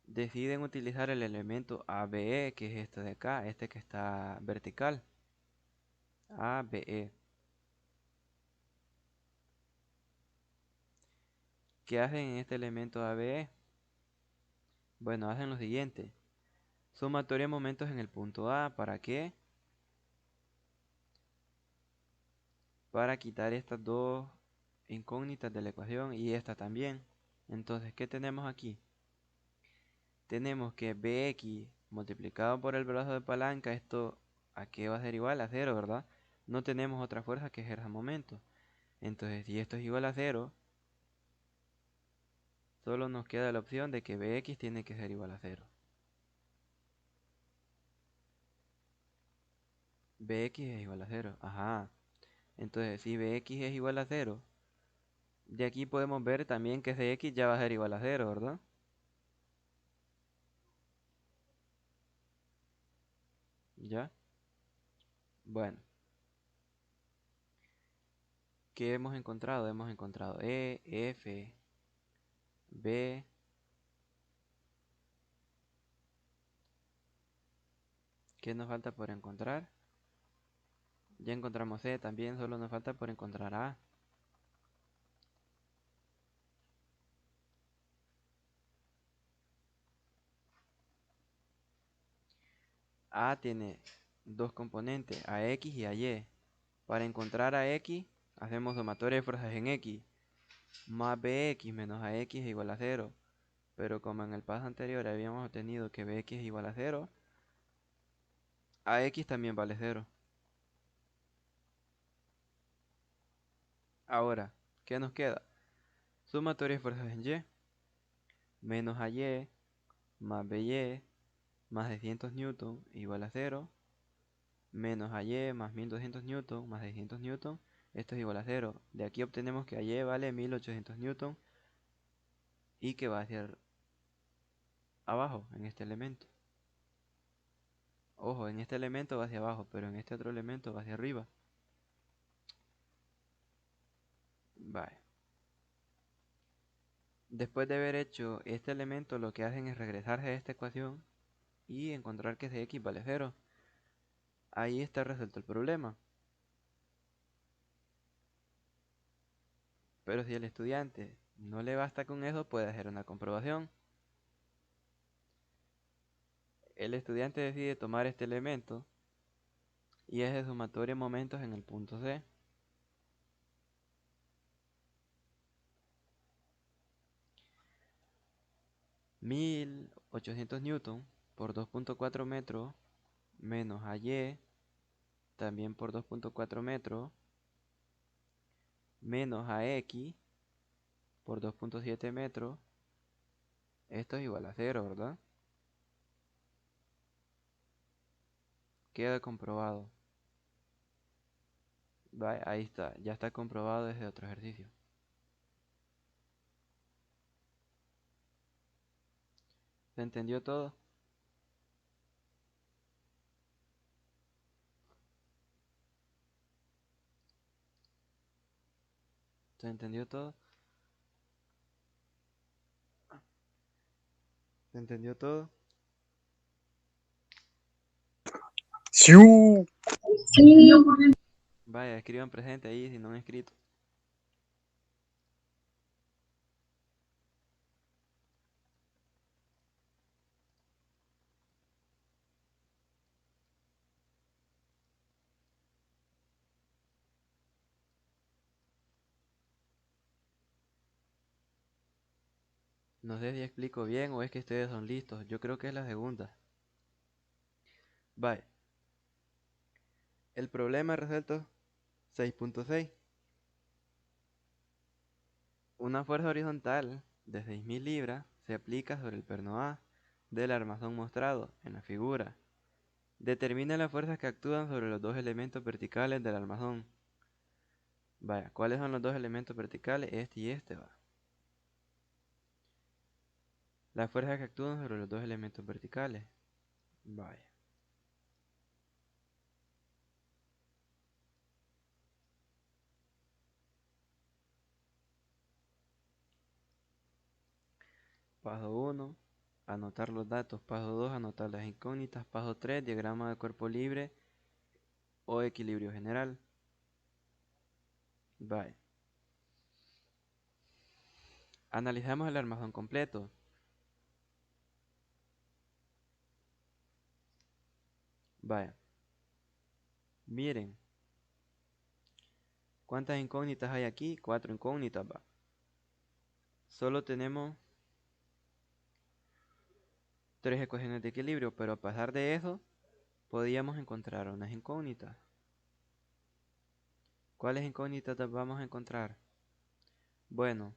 deciden utilizar el elemento ABE, que es este de acá, este que está vertical. ABE. ¿Qué hacen en este elemento ABE? Bueno, hacen lo siguiente. Sumatoria de momentos en el punto A. ¿Para qué? Para quitar estas dos incógnitas de la ecuación y esta también. Entonces, ¿qué tenemos aquí? Tenemos que Bx multiplicado por el brazo de palanca, esto ¿a qué va a ser igual? A 0, ¿verdad? No tenemos otra fuerza que ejerza momento. Entonces, si esto es igual a 0, solo nos queda la opción de que Bx tiene que ser igual a 0. Bx es igual a 0, ajá. Entonces, si Bx es igual a 0, de aquí podemos ver también que Cx ya va a ser igual a 0, ¿verdad? ¿Ya? Bueno, ¿qué hemos encontrado? Hemos encontrado E, F, B. ¿Qué nos falta por encontrar? Ya encontramos C, también solo nos falta por encontrar A. A tiene dos componentes, AX y AY. Para encontrar a X, hacemos sumatoria de fuerzas en X. Más BX menos AX es igual a 0. Pero como en el paso anterior habíamos obtenido que BX es igual a 0, AX también vale 0. Ahora, ¿qué nos queda? Sumatoria de fuerzas en Y. Menos AY más BY más 600 newton igual a 0. Menos AY más 1200 newton más 600 newton. Esto es igual a 0. De aquí obtenemos que AY vale 1800 newton y que va hacia abajo en este elemento. Ojo, en este elemento va hacia abajo, pero en este otro elemento va hacia arriba. Vale. Después de haber hecho este elemento, lo que hacen es regresarse a esta ecuación y encontrar que Cx vale 0. Ahí está resuelto el problema. Pero si el estudiante no le basta con eso, puede hacer una comprobación. El estudiante decide tomar este elemento y es de sumatoria de momentos en el punto C. $1800 newton por 2.4 metros menos AY también por 2.4 metros menos AX por 2.7 metros. Esto es igual a 0, ¿verdad? Queda comprobado. Vale, ahí está, ya está comprobado desde otro ejercicio. ¿Se entendió todo? ¿Se entendió todo? ¿Se entendió todo? ¡Siu! Sí, Vaya, escriban presente ahí si no han escrito. No sé si explico bien o es que ustedes son listos. Yo creo que es la segunda. Vale. El problema resuelto 6.6. Una fuerza horizontal de 6.000 libras se aplica sobre el perno A del armazón mostrado en la figura. Determina las fuerzas que actúan sobre los dos elementos verticales del armazón. Vaya, ¿cuáles son los dos elementos verticales? Este y este, va. Las fuerzas que actúan sobre los dos elementos verticales. Vaya. Paso 1, anotar los datos. Paso 2, anotar las incógnitas. Paso 3, diagrama de cuerpo libre o equilibrio general. Vaya. Analizamos el armazón completo. Vaya. Miren. ¿Cuántas incógnitas hay aquí? 4 incógnitas, va. Solo tenemos 3 ecuaciones de equilibrio, pero a pasar de eso, podíamos encontrar unas incógnitas. ¿Cuáles incógnitas vamos a encontrar? Bueno,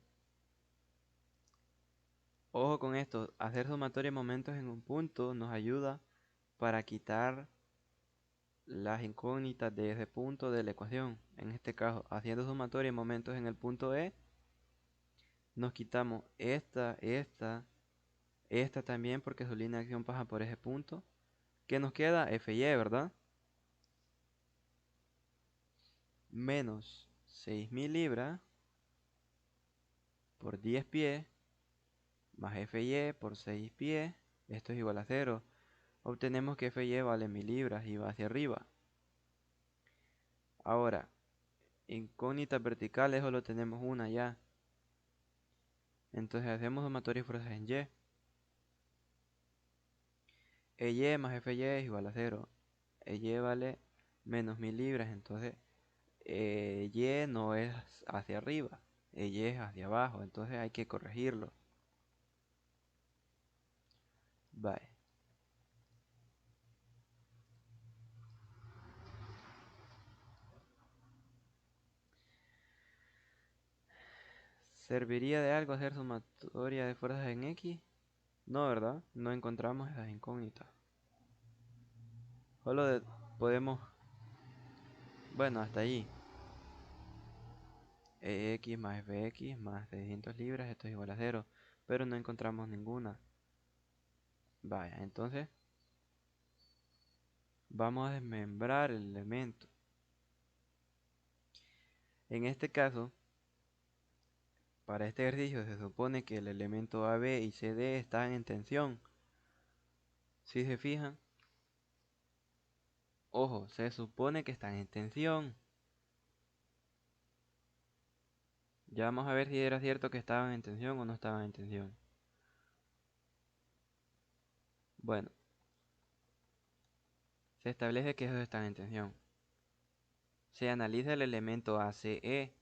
ojo con esto, hacer sumatoria de momentos en un punto nos ayuda para quitar las incógnitas de ese punto de la ecuación. En este caso, haciendo sumatoria de momentos en el punto E, nos quitamos esta también porque su línea de acción pasa por ese punto. ¿Qué nos queda? F y E, ¿verdad? Menos 6.000 libras por 10 pies más FY por 6 pies, esto es igual a 0. Obtenemos que FY vale 1000 libras y va hacia arriba. Ahora, incógnitas verticales solo tenemos una ya. Entonces hacemos sumatoria de fuerzas en Y. EY más FY es igual a 0. EY vale menos 1000 libras, entonces Y no es hacia arriba, Y es hacia abajo, entonces hay que corregirlo. Vale. ¿Serviría de algo hacer sumatoria de fuerzas en X? No, ¿verdad? No encontramos esas incógnitas. Solo podemos... Bueno, hasta ahí. X más Fx más 600 libras, esto es igual a 0. Pero no encontramos ninguna. Vaya, entonces... Vamos a desmembrar el elemento. En este caso, para este ejercicio se supone que el elemento AB y CD están en tensión. Si se fijan, ojo, se supone que están en tensión. Ya vamos a ver si era cierto que estaban en tensión o no estaban en tensión. Bueno, se establece que ellos están en tensión. Se analiza el elemento ACE.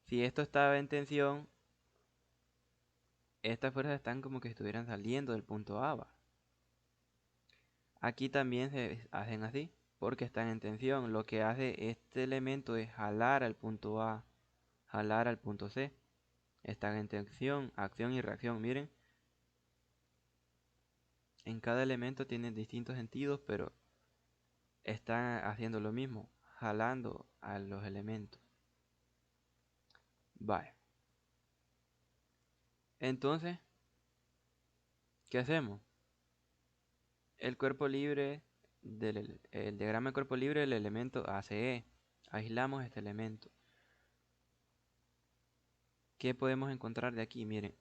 Si esto estaba en tensión, estas fuerzas están como que estuvieran saliendo del punto A. Aquí también se hacen así, porque están en tensión. Lo que hace este elemento es jalar al punto A, jalar al punto C. Están en tensión, acción y reacción. Miren, en cada elemento tienen distintos sentidos, pero están haciendo lo mismo, jalando a los elementos. Vale. Entonces, ¿qué hacemos? El cuerpo libre el diagrama de cuerpo libre del elemento ACE. Aislamos este elemento. ¿Qué podemos encontrar de aquí? Miren,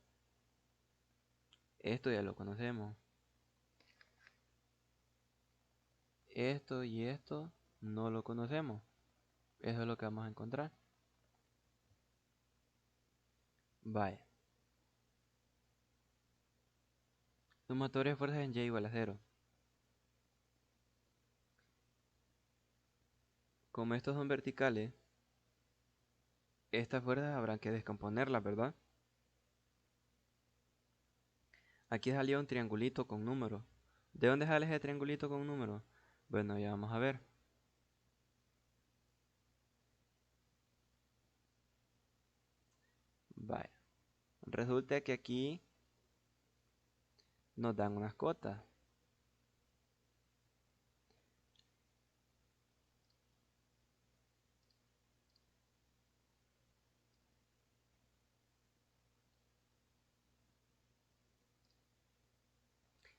esto ya lo conocemos. Esto y esto no lo conocemos. Eso es lo que vamos a encontrar. Vaya. Sumatoria de fuerzas en Y igual a 0. Como estos son verticales, estas fuerzas habrá que descomponerlas, ¿verdad? Aquí salió un triangulito con números. ¿De dónde sale ese triangulito con números? Bueno, ya vamos a ver. Vaya. Resulta que aquí nos dan unas cotas.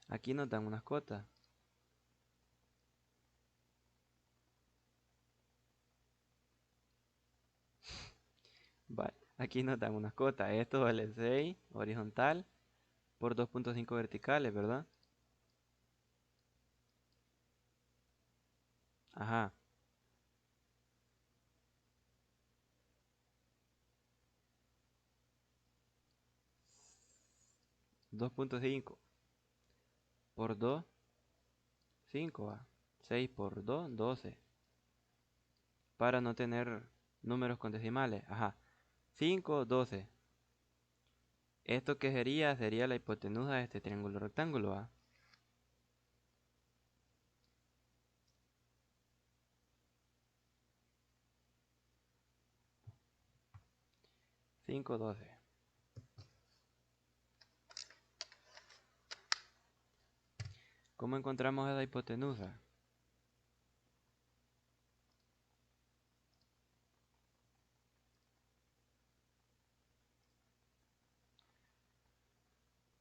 Aquí nos dan unas cotas. Vale, aquí nos dan unas cotas. Esto vale 6 horizontal por 2.5 verticales, ¿verdad? Ajá. 2.5 por 2, 5 va. 6 por 2, 12. Para no tener números con decimales. Ajá. 5, 12. ¿Esto qué sería? Sería la hipotenusa de este triángulo rectángulo, ¿va? 5, 12. ¿Cómo encontramos esa hipotenusa?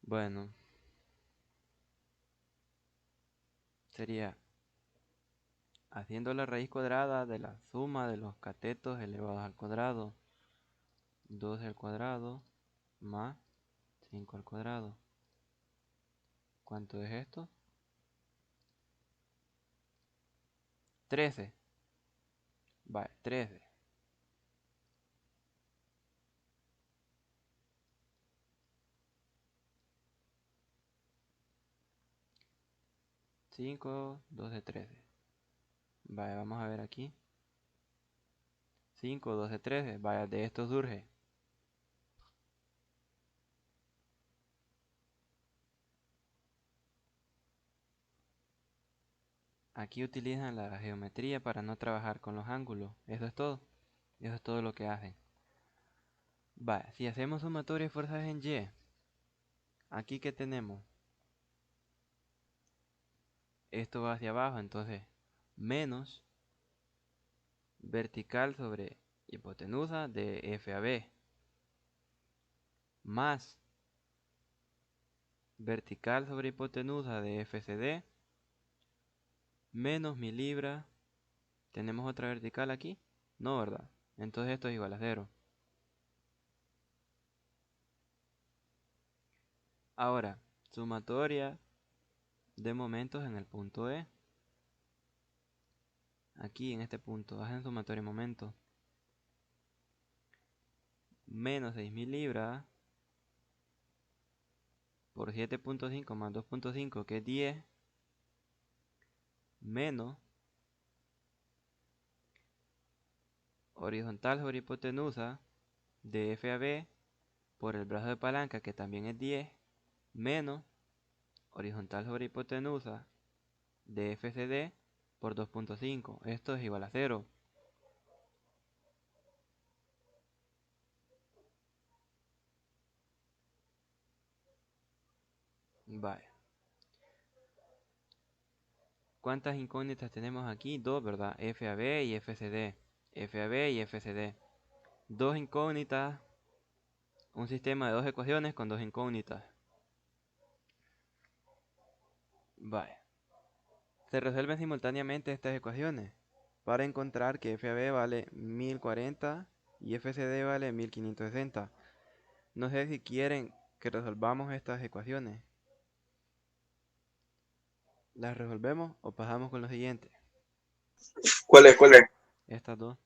Bueno, sería haciendo la raíz cuadrada de la suma de los catetos elevados al cuadrado. 12 al cuadrado más 5 al cuadrado. ¿Cuánto es esto? 13. Vale, 13. 5, 12, 13. Vale, vamos a ver aquí. 5, 12, 13. Vaya, de esto surge. Aquí utilizan la geometría para no trabajar con los ángulos. Eso es todo. Eso es todo lo que hacen. Vale, si hacemos sumatoria de fuerzas en Y, aquí que tenemos, esto va hacia abajo, entonces menos vertical sobre hipotenusa de F a B, más vertical sobre hipotenusa de FCD, menos mi libra. ¿Tenemos otra vertical aquí? No, ¿verdad? Entonces esto es igual a 0. Ahora, sumatoria de momentos en el punto E. Aquí en este punto, hacen sumatoria de momentos. Menos 6.000 libras por 7.5 más 2.5, que es 10, menos horizontal sobre hipotenusa de F a B por el brazo de palanca, que también es 10, menos horizontal sobre hipotenusa de FCD por 2.5. Esto es igual a 0. Vale. ¿Cuántas incógnitas tenemos aquí? Dos, ¿verdad? FAB y FCD. FAB y FCD. Dos incógnitas. Un sistema de dos ecuaciones con dos incógnitas. Vale. Se resuelven simultáneamente estas ecuaciones para encontrar que FAB vale 1040 y FCD vale 1560. No sé si quieren que resolvamos estas ecuaciones. ¿Las resolvemos o pasamos con lo siguiente? ¿Cuál es? ¿Cuál es? Estas dos.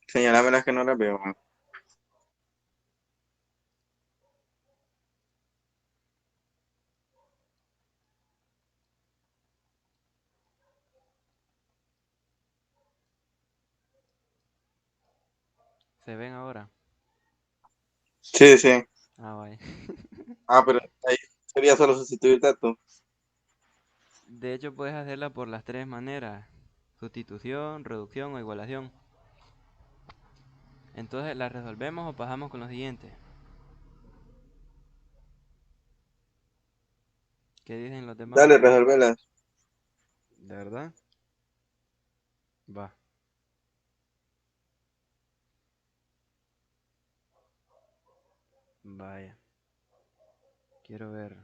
Señalame las que no las veo. ¿Se ven ahora? Sí, sí. Ah, vaya. Ah, pero ahí sería solo sustituir datos. De hecho, puedes hacerla por las tres maneras. sustitución, reducción o igualación. Entonces, ¿la resolvemos o pasamos con lo siguiente? ¿Qué dicen los demás? Dale, resolvelas. ¿De verdad? Va. Vaya. Quiero ver.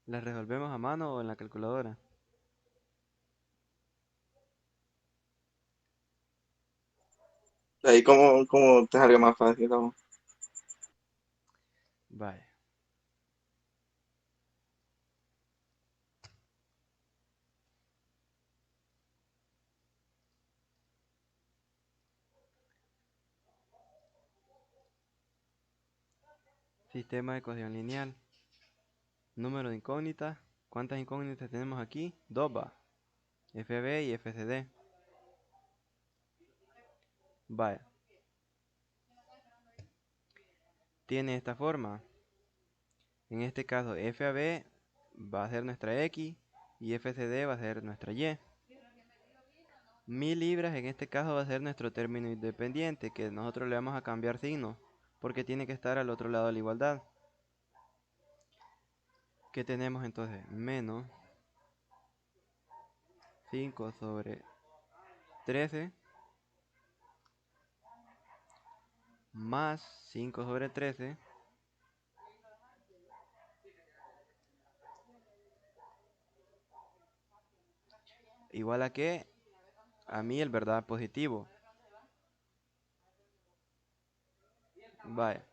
¿Las resolvemos a mano o en la calculadora? Ahí como te salga más fácil, ¿no? Vaya. Sistema de ecuación lineal. Número de incógnitas. ¿Cuántas incógnitas tenemos aquí? 2 va. FB y FCD. Vaya. Tiene esta forma. En este caso, FAB va a ser nuestra X y FCD va a ser nuestra Y. 1000 libras en este caso va a ser nuestro término independiente, que nosotros le vamos a cambiar signo, porque tiene que estar al otro lado de la igualdad. ¿Qué tenemos entonces? Menos 5 sobre 13 más 5 sobre 13 igual a que a 1000, ¿verdad? Positivo. Vaya.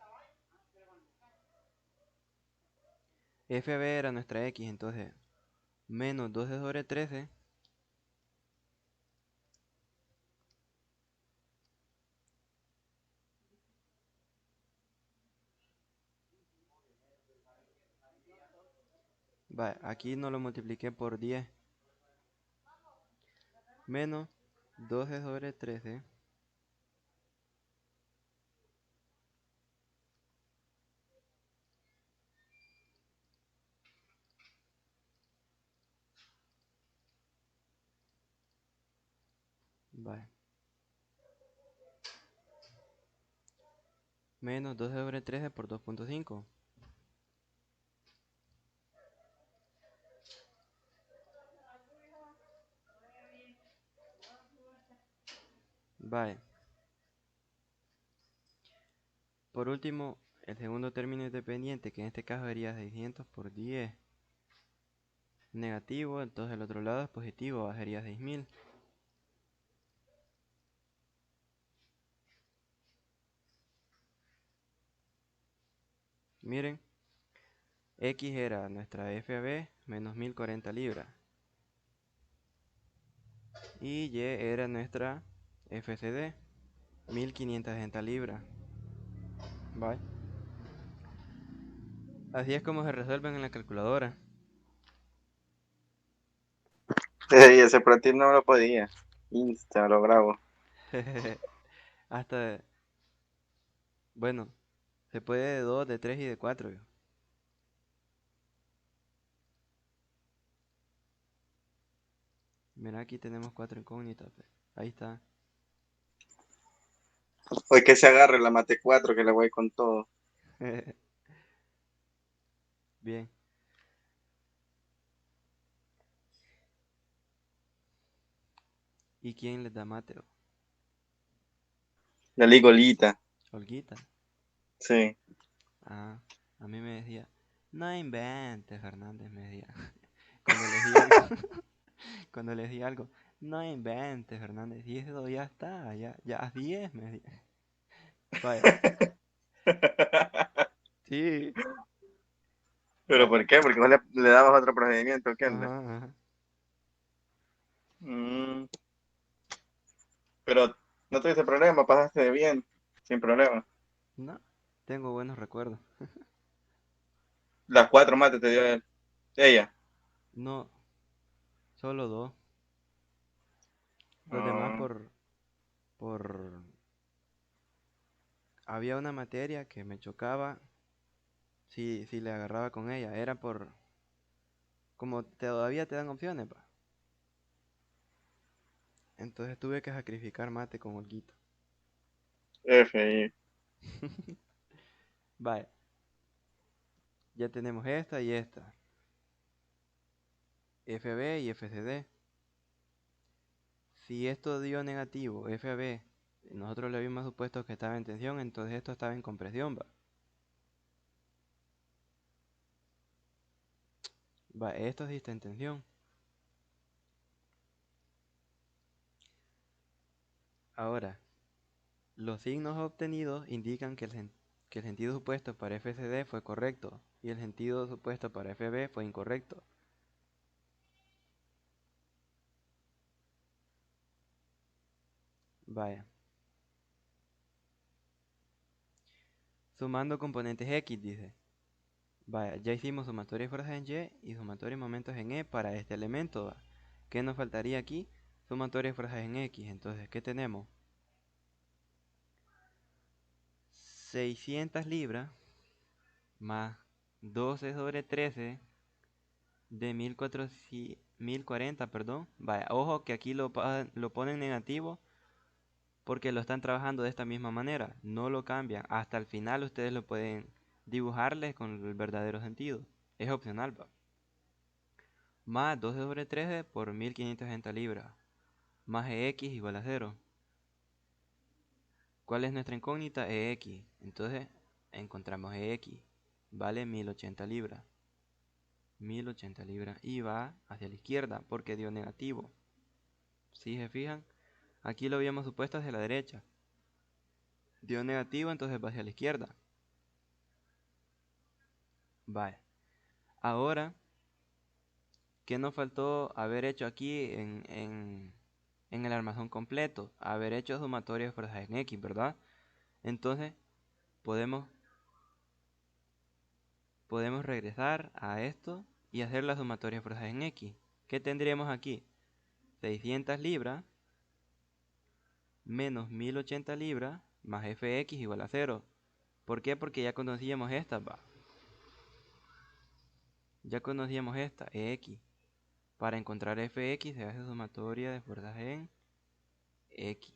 FB era nuestra X, entonces menos 12 sobre 13 vaya, aquí no lo multipliqué por 10 menos 12 sobre 13 vaya, menos 12 sobre 13 por 2.5 vaya. Por último, el segundo término independiente, que en este caso sería 600 por 10 negativo, entonces el otro lado es positivo, sería 6000. Miren, X era nuestra FAB menos 1040 libras y Y era nuestra FCD 1560 libras. Bye. Así es como se resuelven en la calculadora. Ese para ti no lo podía. Insta, lo grabo. Hasta, bueno, se puede de 2, de 3 y de 4. Mira, aquí tenemos 4 incógnitas. Ahí está. Hoy que se agarre la mate 4 que le voy con todo. Bien. ¿Y quién les da mateo? La ligolita. Olguita. Sí. Ah, a mí me decía, no inventes, Fernández, me decía. Cuando le di algo, cuando le di algo, no inventes, Fernández, y eso ya está, ya así es, me decía. Vaya, sí, ¿Pero vaya, por qué? Porque vos le dabas otro procedimiento, ¿qué onda? ajá, ajá. Mm, pero no tuviste problema, pasaste bien, sin problema. No, tengo buenos recuerdos. Las 4 mates te dio ella. No, solo 2. Los demás Ah, por... Había una materia que me chocaba si le agarraba con ella. Era por... Como todavía te dan opciones, pa. Entonces tuve que sacrificar mate con Olguito. FI. Vaya, ya tenemos esta y esta. FB y FCD. Si esto dio negativo, FB, nosotros le habíamos supuesto que estaba en tensión, entonces esto estaba en compresión, va. Va, esto sí está en tensión. Ahora, los signos obtenidos indican que el sentido supuesto para FCD fue correcto y el sentido supuesto para FB fue incorrecto. Vaya. Sumando componentes X, dice. Vaya, ya hicimos sumatoria de fuerzas en Y y sumatoria de momentos en E para este elemento, va. ¿Qué nos faltaría aquí? Sumatoria de fuerzas en X. Entonces, ¿qué tenemos? 600 libras más 12 sobre 13 de 1040, perdón. Vaya, ojo que aquí lo ponen negativo porque lo están trabajando de esta misma manera. No lo cambian. Hasta el final ustedes lo pueden dibujarles con el verdadero sentido. Es opcional, va. Más 12 sobre 13 por 1560 libras. Más EX igual a 0. ¿Cuál es nuestra incógnita? EX. Entonces encontramos EX. Vale 1080 libras. 1080 libras. Y va hacia la izquierda porque dio negativo. Si se fijan, aquí lo habíamos supuesto hacia la derecha. Dio negativo, entonces va hacia la izquierda. Vale. Ahora, ¿qué nos faltó haber hecho aquí en el armazón completo? Haber hecho sumatoria de fuerzas en X, ¿verdad? Entonces, podemos podemos regresar a esto y hacer la sumatoria de fuerzas en X. ¿Qué tendríamos aquí? 600 libras menos 1080 libras más Fx igual a 0. ¿Por qué? Porque ya conocíamos esta, va. Ya conocíamos esta, Ex. Para encontrar Fx se hace sumatoria de fuerzas en X.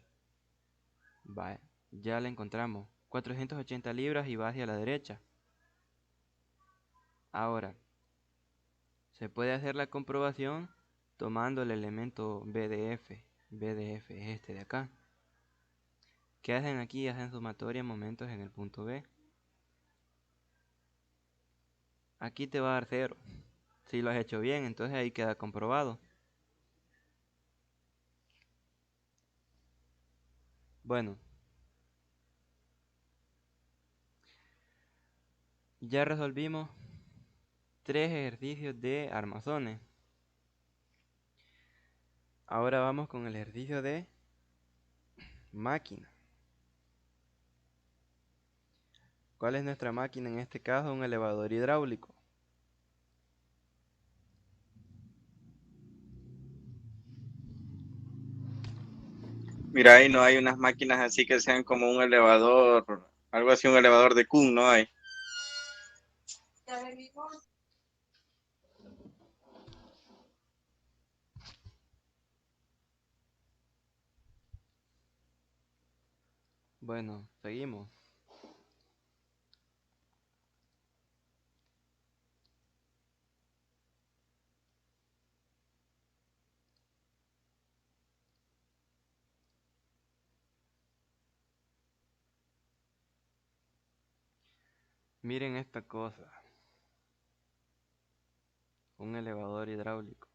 Va, ya la encontramos. 480 libras y va hacia la derecha. Ahora, se puede hacer la comprobación tomando el elemento BDF. BDF es este de acá. ¿Qué hacen aquí? Hacen sumatoria de momentos en el punto B. Aquí te va a dar 0. Si lo has hecho bien, entonces ahí queda comprobado. Bueno, ya resolvimos 3 ejercicios de armazones. Ahora vamos con el ejercicio de máquina. ¿Cuál es nuestra máquina? En este caso, un elevador hidráulico. Mira, ahí no hay unas máquinas así que sean como un elevador, algo así, un elevador de Kuhn, no hay. Bueno, seguimos. Miren esta cosa. Un elevador hidráulico.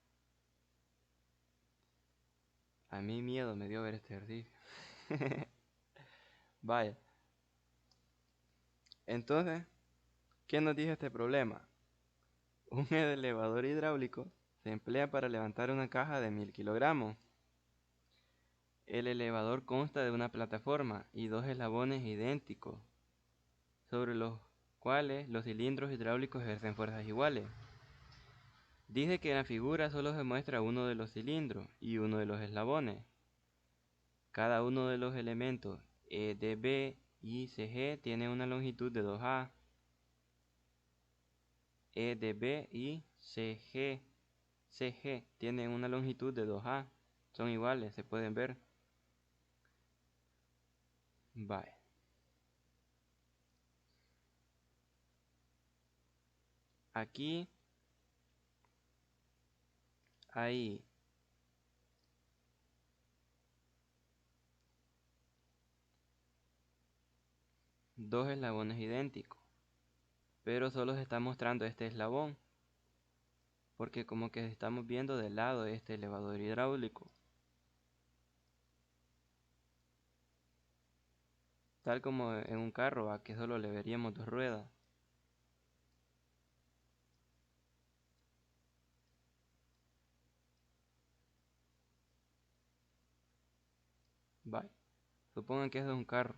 A mí miedo me dio ver este ejercicio. Vaya. Entonces, ¿qué nos dice este problema? Un elevador hidráulico se emplea para levantar una caja de 1000 kilogramos. El elevador consta de una plataforma y dos eslabones idénticos, sobre los cuales los cilindros hidráulicos ejercen fuerzas iguales. Dice que en la figura solo se muestra uno de los cilindros y uno de los eslabones. Cada uno de los elementos EDB y CG tiene una longitud de 2A. EDB y CG tienen una longitud de 2A. Son iguales, se pueden ver. Vale. Aquí hay dos eslabones idénticos, pero solo se está mostrando este eslabón, porque como que estamos viendo del lado de este elevador hidráulico. Tal como en un carro, a que solo le veríamos dos ruedas. Vale. Supongan que eso es un carro.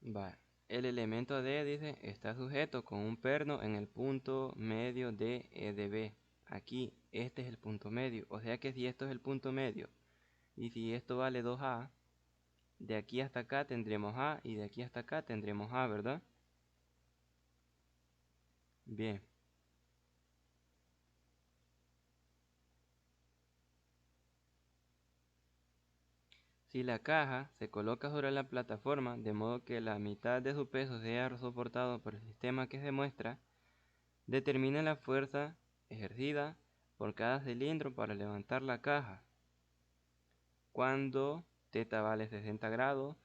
Vale. El elemento D dice está sujeto con un perno en el punto medio de EDB. Aquí, este es el punto medio. O sea que si esto es el punto medio y si esto vale 2A, de aquí hasta acá tendremos A y de aquí hasta acá tendremos A, ¿verdad? Bien. Si la caja se coloca sobre la plataforma de modo que la mitad de su peso sea soportado por el sistema que se muestra, determina la fuerza ejercida por cada cilindro para levantar la caja. Cuando θ vale 60 grados,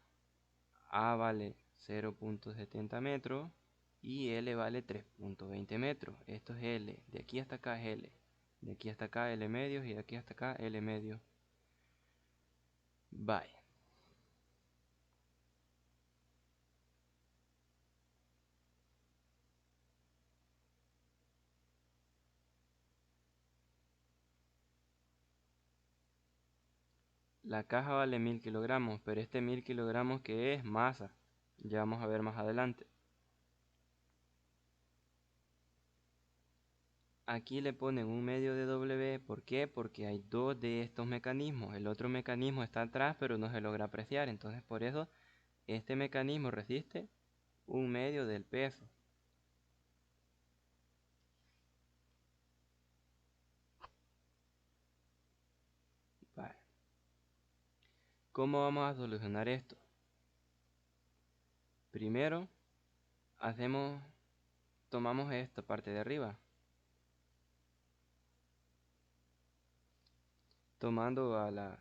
A vale 0.70 metros y L vale 3.20 metros. Esto es L. De aquí hasta acá es L. De aquí hasta acá L medios y de aquí hasta acá L medios. Bye. La caja vale 1000 kilogramos, pero este 1000 kilogramos que es masa. Ya vamos a ver más adelante. Aquí le ponen un medio de W, ¿por qué? Porque hay dos de estos mecanismos. El otro mecanismo está atrás, pero no se logra apreciar. Entonces, por eso, este mecanismo resiste un medio del peso. Vale. ¿Cómo vamos a solucionar esto? Primero, tomamos esta parte de arriba. Tomando a la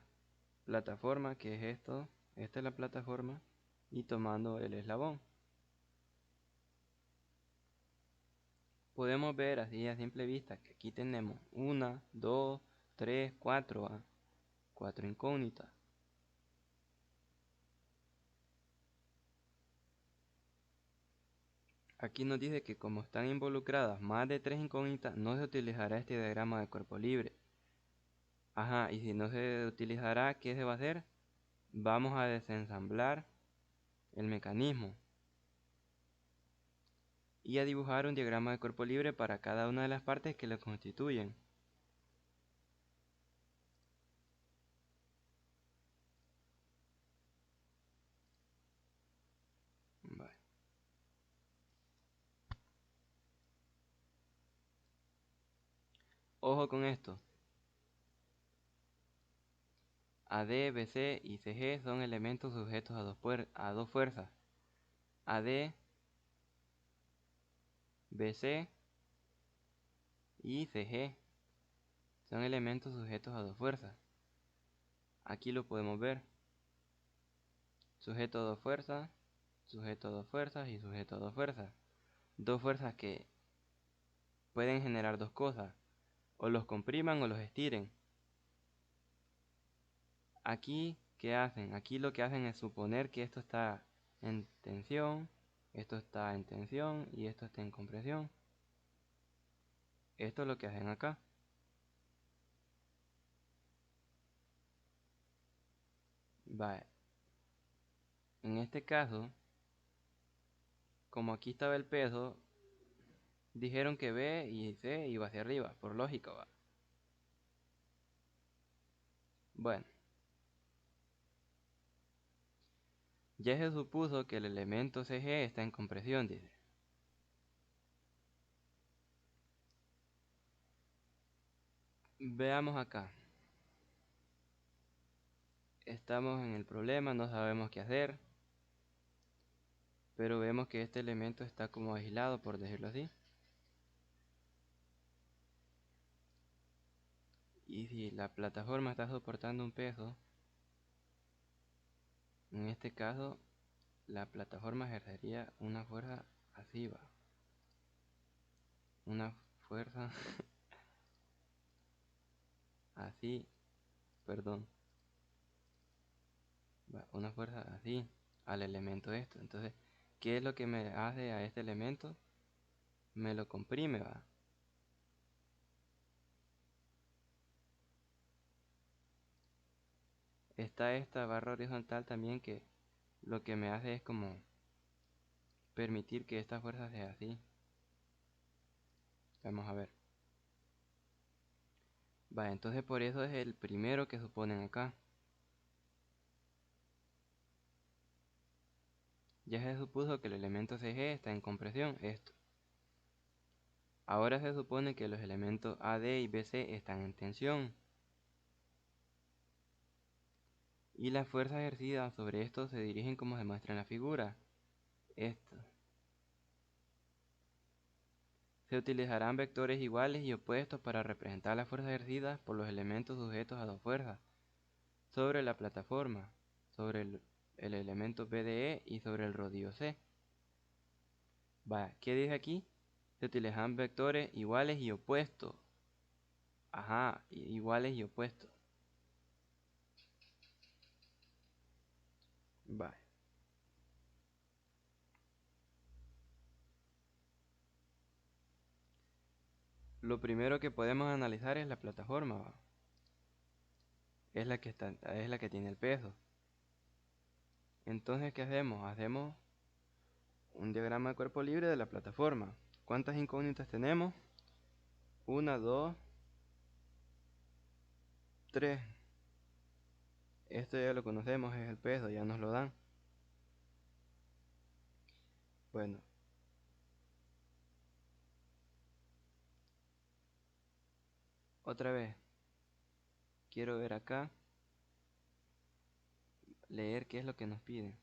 plataforma, que es esto, esta es la plataforma, y tomando el eslabón. Podemos ver así a simple vista que aquí tenemos 1, 2, 3, 4, 4 incógnitas. Aquí nos dice que como están involucradas más de 3 incógnitas, no se utilizará este diagrama de cuerpo libre. Ajá, y si no se utilizará, ¿qué se va a hacer? Vamos a desensamblar el mecanismo y a dibujar un diagrama de cuerpo libre para cada una de las partes que lo constituyen. Vale. Ojo con esto. AD, BC y CG son elementos sujetos a dos fuerzas. AD, BC y CG son elementos sujetos a dos fuerzas. Aquí lo podemos ver. Sujeto a dos fuerzas, sujeto a dos fuerzas y sujeto a dos fuerzas. Dos fuerzas que pueden generar dos cosas. O los compriman o los estiren. Aquí, ¿qué hacen? Aquí lo que hacen es suponer que esto está en tensión, esto está en tensión y esto está en compresión. Esto es lo que hacen acá. Vale. En este caso, como aquí estaba el peso, dijeron que B y C iba hacia arriba, por lógica, va. Bueno, ya se supuso que el elemento CG está en compresión, dice. Veamos acá. Estamos en el problema, no sabemos qué hacer, pero vemos que este elemento está como aislado, por decirlo así. Y si la plataforma está soportando un peso, en este caso la plataforma ejercería una fuerza así, va. Una fuerza así, perdón. Va, una fuerza así al elemento esto. Entonces, ¿qué es lo que me hace a este elemento? Me lo comprime, va. Está esta barra horizontal también que lo que me hace es como permitir que esta fuerza sea así. Vamos a ver. Va, entonces por eso es el primero que suponen acá. Ya se supuso que el elemento CG está en compresión, esto. Ahora se supone que los elementos AD y BC están en tensión. Y las fuerzas ejercidas sobre estos se dirigen como se muestra en la figura. Esto. Se utilizarán vectores iguales y opuestos para representar las fuerzas ejercidas por los elementos sujetos a dos fuerzas sobre la plataforma, sobre el elemento BDE y sobre el rodillo C. Va, ¿qué dice aquí? Se utilizan vectores iguales y opuestos. Ajá, iguales y opuestos. Va. Lo primero que podemos analizar es la plataforma, ¿va? Es la que es la que tiene el peso. Entonces, ¿qué hacemos? Hacemos un diagrama de cuerpo libre de la plataforma. ¿Cuántas incógnitas tenemos? 1, 2, 3. Esto ya lo conocemos, es el peso, ya nos lo dan. Bueno, otra vez. Quiero ver acá, leer qué es lo que nos piden.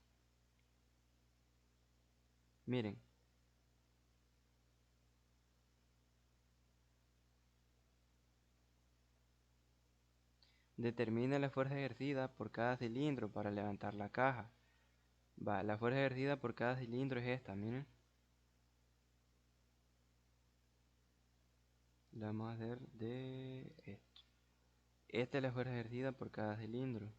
Miren. Determina la fuerza ejercida por cada cilindro para levantar la caja. Va, la fuerza ejercida por cada cilindro es esta, miren. La vamos a hacer de esto. Esta es la fuerza ejercida por cada cilindro.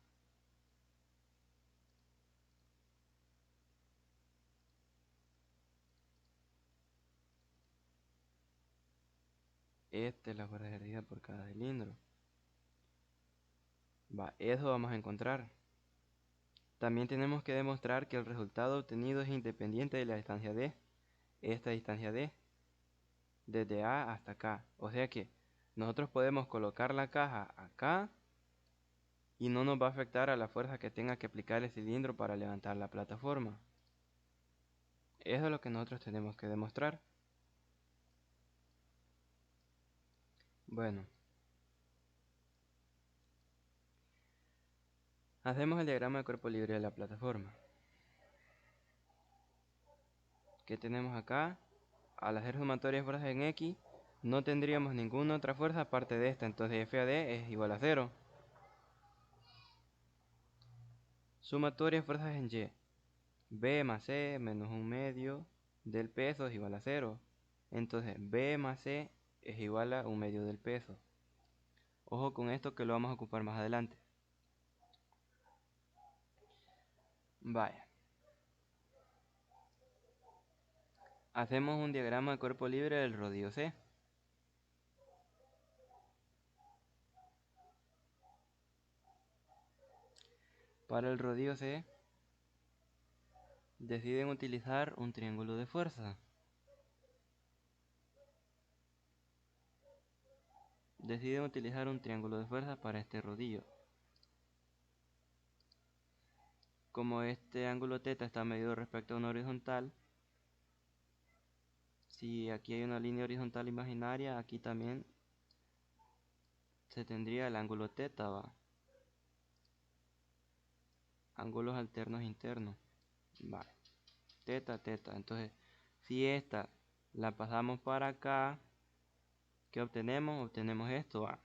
Esta es la fuerza ejercida por cada cilindro. Va, eso vamos a encontrar. También tenemos que demostrar que el resultado obtenido es independiente de la distancia D. Esta distancia D. Desde A hasta acá. O sea que nosotros podemos colocar la caja acá y no nos va a afectar a la fuerza que tenga que aplicar el cilindro para levantar la plataforma. Eso es lo que nosotros tenemos que demostrar. Bueno, hacemos el diagrama de cuerpo libre de la plataforma. ¿Qué tenemos acá? Al hacer sumatoria de fuerzas en X, no tendríamos ninguna otra fuerza aparte de esta, entonces FAD es igual a 0. Sumatoria de fuerzas en Y. B más C menos un medio del peso es igual a 0. Entonces B más C es igual a un medio del peso. Ojo con esto que lo vamos a ocupar más adelante. Vaya. Hacemos un diagrama de cuerpo libre del rodillo C. Para el rodillo C, deciden utilizar un triángulo de fuerza. Deciden utilizar un triángulo de fuerza para este rodillo. Como este ángulo θ está medido respecto a una horizontal, si aquí hay una línea horizontal imaginaria, aquí también se tendría el ángulo θ, ¿va? Ángulos alternos internos. Vale. θ. Entonces, si esta la pasamos para acá, ¿qué obtenemos? Obtenemos esto, ¿va?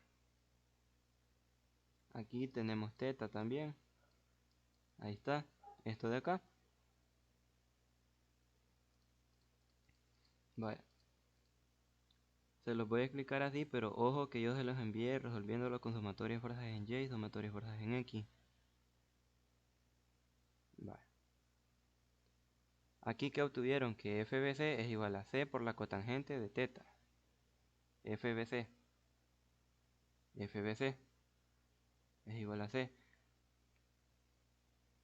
Aquí tenemos θ también. Ahí está. Esto de acá. Vale. Se los voy a explicar así, pero ojo que yo se los envié resolviéndolo con sumatoria de fuerzas en Y y sumatoria de fuerzas en X. Vale. Aquí que obtuvieron que FBC es igual a C por la cotangente de θ. FBC. FBC es igual a C.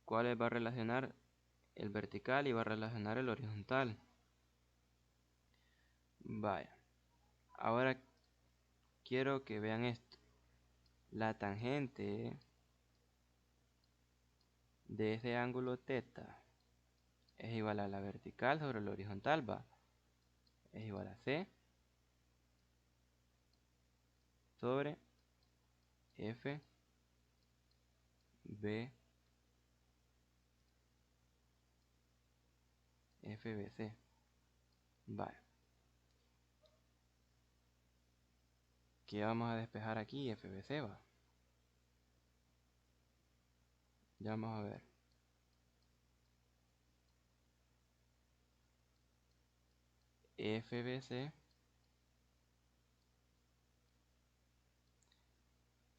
¿Cuál va a relacionar el vertical y va a relacionar el horizontal? Vaya. Ahora quiero que vean esto. La tangente de ese ángulo θ es igual a la vertical sobre el horizontal, va. Es igual a C sobre F B FBC. Vale. ¿Qué vamos a despejar aquí? FBC, va. Ya vamos a ver. FBC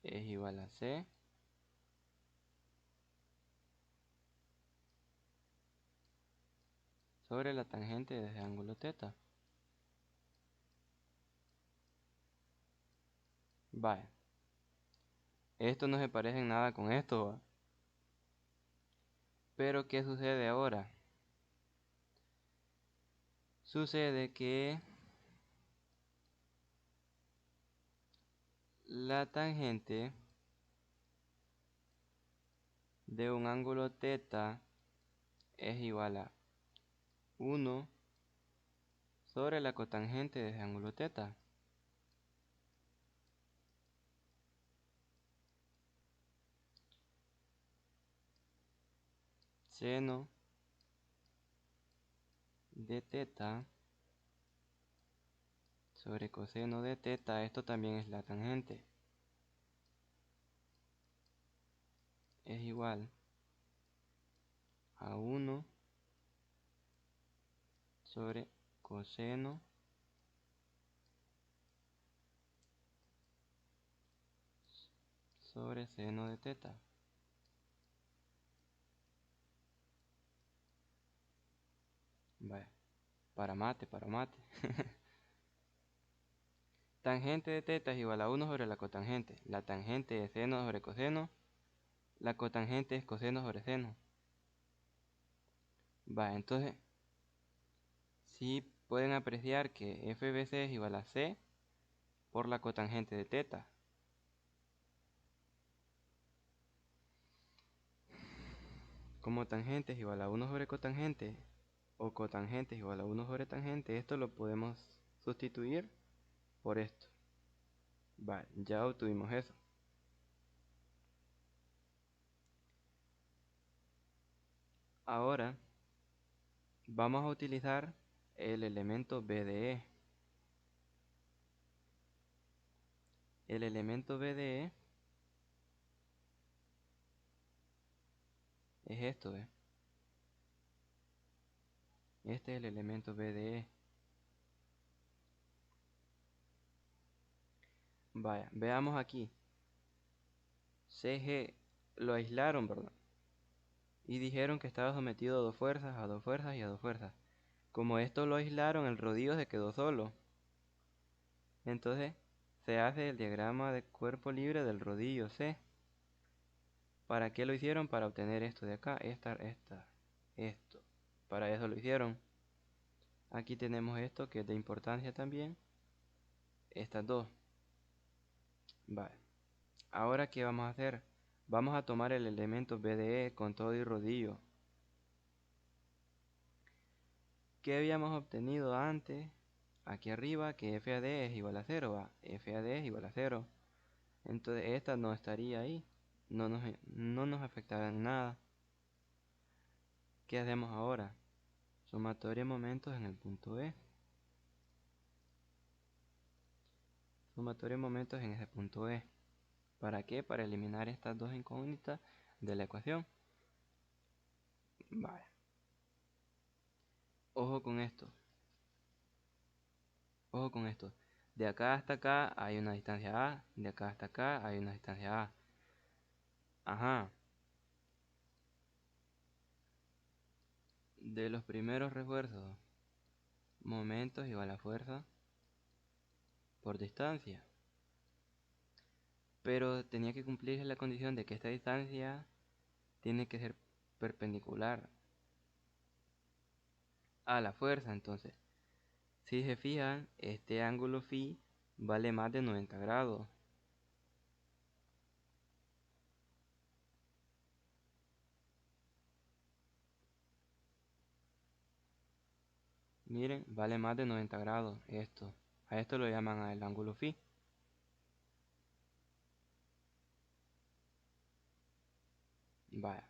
es igual a C sobre la tangente de ese ángulo θ. Vale. Esto no se parece en nada con esto, ¿va? Pero ¿qué sucede ahora? Sucede que la tangente de un ángulo θ es igual a 1 sobre la cotangente de ese ángulo θ. Seno de θ sobre coseno de θ, esto también es la tangente. Es igual a 1 sobre coseno sobre seno de θ. Vaya, para mate. Tangente de θ es igual a 1 sobre la cotangente. La tangente es seno sobre coseno. La cotangente es coseno sobre seno. Va, entonces, sí pueden apreciar que FBC es igual a C por la cotangente de θ. Como tangente es igual a 1 sobre cotangente, o cotangente es igual a 1 sobre tangente, esto lo podemos sustituir por esto. Vale, ya obtuvimos eso. Ahora vamos a utilizar el elemento BDE. El elemento BDE es esto, ¿eh? Este es el elemento BDE. Vaya, veamos aquí. CG lo aislaron, ¿verdad? Y dijeron que estaba sometido a dos fuerzas, a dos fuerzas y a dos fuerzas. Como esto lo aislaron, el rodillo se quedó solo. Entonces se hace el diagrama de cuerpo libre del rodillo C. ¿Para qué lo hicieron? Para obtener esto de acá, esto. Para eso lo hicieron. Aquí tenemos esto que es de importancia también. Estas dos. Vale. Ahora, ¿qué vamos a hacer? Vamos a tomar el elemento BDE con todo y rodillo. ¿Qué habíamos obtenido antes? Aquí arriba que FAD es igual a 0, va. FAD es igual a 0. Entonces esta no estaría ahí. No nos afectará en nada. ¿Qué hacemos ahora? Sumatoria de momentos en el punto E. Sumatoria de momentos en ese punto E. ¿Para qué? Para eliminar estas dos incógnitas de la ecuación. Vale. Ojo con esto. Ojo con esto. De acá hasta acá hay una distancia A. De acá hasta acá hay una distancia A. Ajá. De los primeros refuerzos, momentos igual a fuerza por distancia. Pero tenía que cumplirse la condición de que esta distancia tiene que ser perpendicular a la fuerza. Entonces, si se fijan, este ángulo phi vale más de 90 grados. Miren, vale más de 90 grados esto. A esto lo llaman el ángulo phi. Vaya.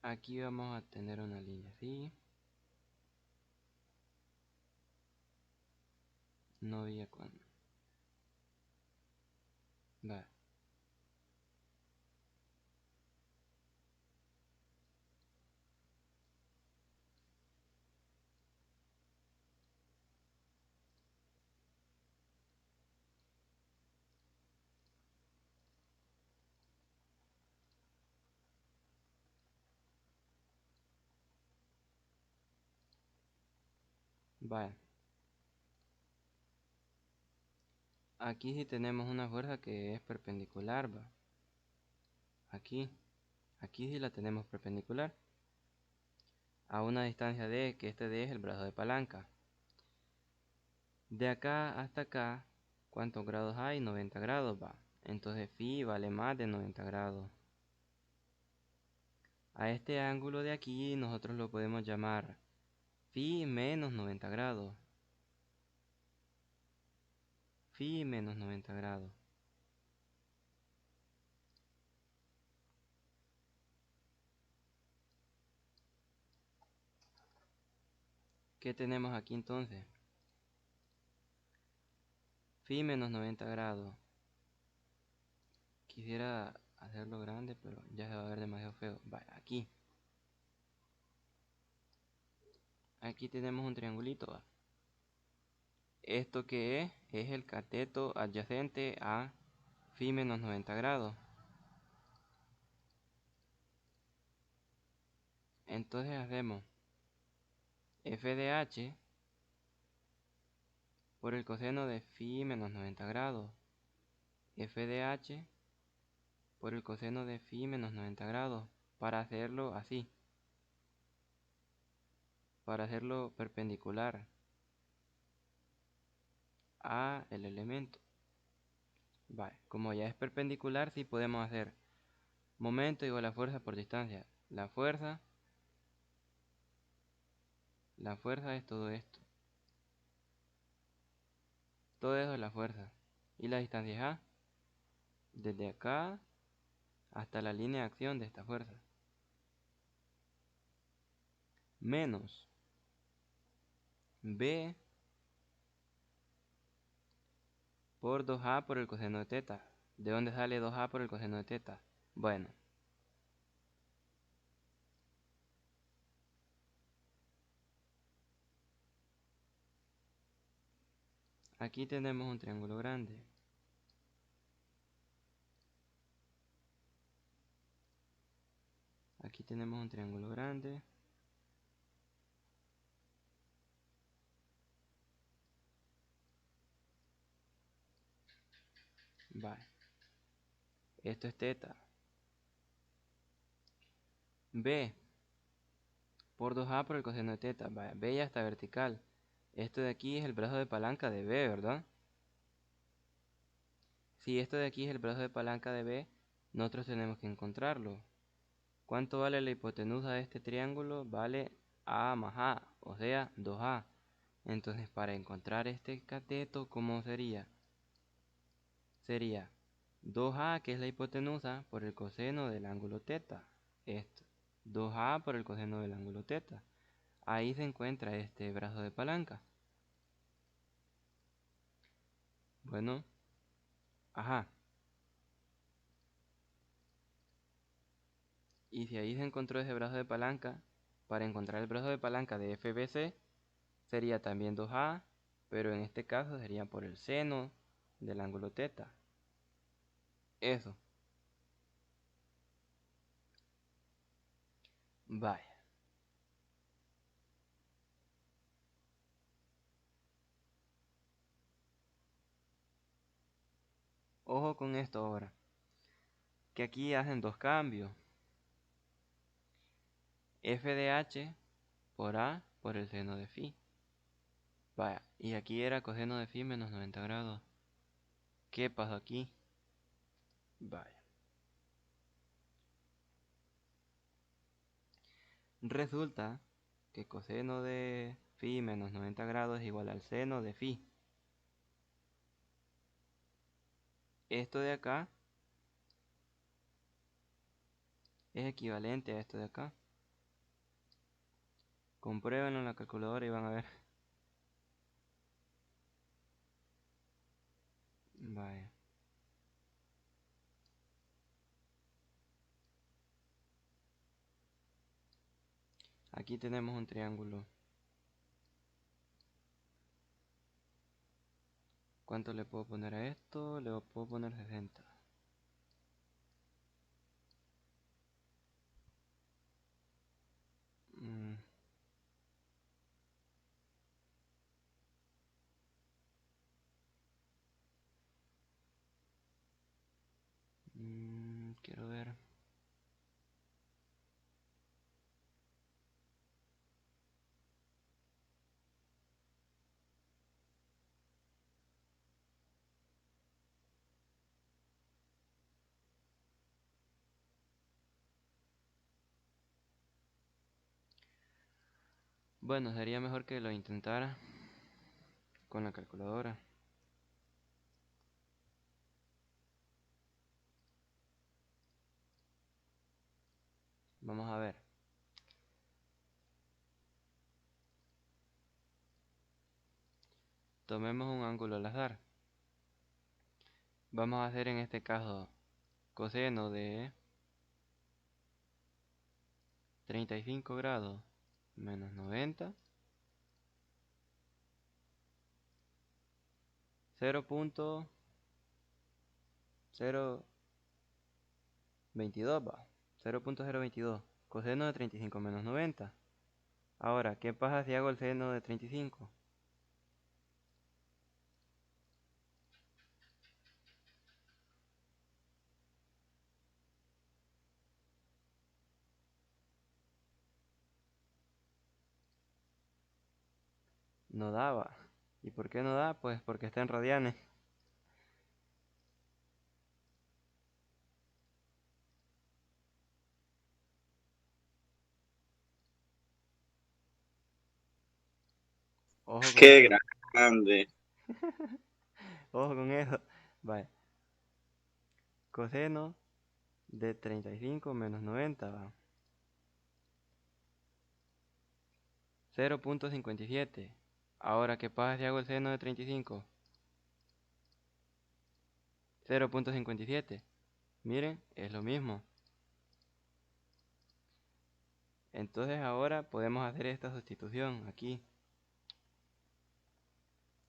Aquí vamos a tener una línea así. No había cuando. Vaya. Vaya. Aquí sí tenemos una fuerza que es perpendicular, va. Aquí sí la tenemos perpendicular a una distancia D, que este D es el brazo de palanca. De acá hasta acá, ¿cuántos grados hay? 90 grados, va. Entonces phi vale más de 90 grados. A este ángulo de aquí nosotros lo podemos llamar phi menos 90 grados. Phi menos 90 grados. ¿Qué tenemos aquí entonces? Phi menos 90 grados. Quisiera hacerlo grande, pero ya se va a ver demasiado feo. Vaya, aquí. Aquí tenemos un triangulito, ¿va? ¿Esto qué es? Es el cateto adyacente a phi menos 90 grados. Entonces hacemos f de h por el coseno de phi menos 90 grados. F de h por el coseno de phi menos 90 grados. Para hacerlo así. Para hacerlo perpendicular a el elemento. Vale, como ya es perpendicular, sí podemos hacer momento igual a fuerza por distancia. La fuerza es todo esto. Todo eso es la fuerza. Y la distancia es A. Desde acá hasta la línea de acción de esta fuerza. Menos B por 2A por el coseno de teta. ¿De dónde sale 2A por el coseno de teta? Bueno, aquí tenemos un triángulo grande. Aquí tenemos un triángulo grande. Vale. Esto es teta. B por 2A por el coseno de teta. Vaya, B ya está vertical. Esto de aquí es el brazo de palanca de B, ¿verdad? Si esto de aquí es el brazo de palanca de B, nosotros tenemos que encontrarlo. ¿Cuánto vale la hipotenusa de este triángulo? Vale A más A, o sea, 2A. Entonces, para encontrar este cateto, ¿cómo sería? Sería 2A, que es la hipotenusa, por el coseno del ángulo teta. Esto. 2A por el coseno del ángulo teta. Ahí se encuentra este brazo de palanca. Bueno, ajá. Y si ahí se encontró ese brazo de palanca, para encontrar el brazo de palanca de FBC, sería también 2A, pero en este caso sería por el seno del ángulo teta. Eso. Vaya. Ojo con esto ahora. Que aquí hacen dos cambios. F de H por A por el seno de phi. Vaya. Y aquí era coseno de phi menos 90 grados. ¿Qué pasó aquí? Vaya. Resulta que coseno de phi menos 90 grados es igual al seno de phi. Esto de acá es equivalente a esto de acá. Compruébenlo en la calculadora y van a ver. Vaya. Aquí tenemos un triángulo. ¿Cuánto le puedo poner a esto? Le puedo poner 60. Mm, quiero ver. Bueno, sería mejor que lo intentara con la calculadora. Vamos a ver. Tomemos un ángulo al azar. Vamos a hacer en este caso coseno de 35 grados menos 90. 0.022 va. 0.022. Coseno de 35 menos 90. Ahora, ¿qué pasa si hago el seno de 35? No daba. ¿Y por qué no da? Pues porque está en radianes. Ojo con Qué eso. grande. Ojo con eso. Vale. Coseno de 35 menos 90 va. 0.57. Ahora, ¿qué pasa si hago el seno de 35? 0.57. Miren, es lo mismo. Entonces ahora podemos hacer esta sustitución aquí.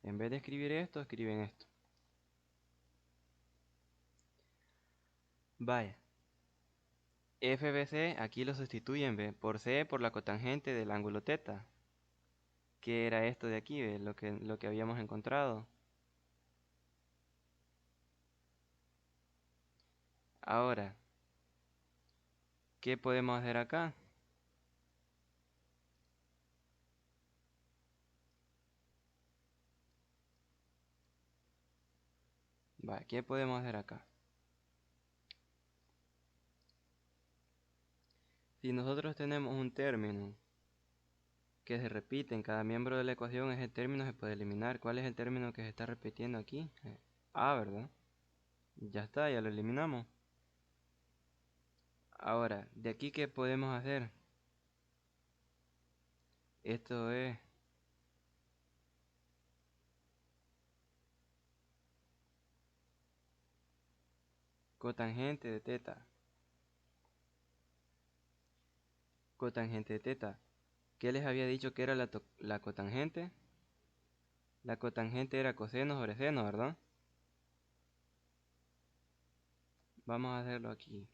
En vez de escribir esto, escriben esto. Vaya. FBC aquí lo sustituyen, ¿ve? Por C por la cotangente del ángulo teta. Que era esto de aquí, ¿ve? Lo que habíamos encontrado. Ahora, ¿qué podemos hacer acá? Va, ¿qué podemos hacer acá? Si nosotros tenemos un término que se repite en cada miembro de la ecuación, ese término se puede eliminar. ¿Cuál es el término que se está repitiendo aquí? A, ¿verdad? Ya está, ya lo eliminamos. Ahora, ¿de aquí qué podemos hacer? Esto es cotangente de teta. Cotangente de teta. ¿Qué les había dicho que era la cotangente? La cotangente era coseno sobre seno, ¿verdad? Vamos a hacerlo aquí.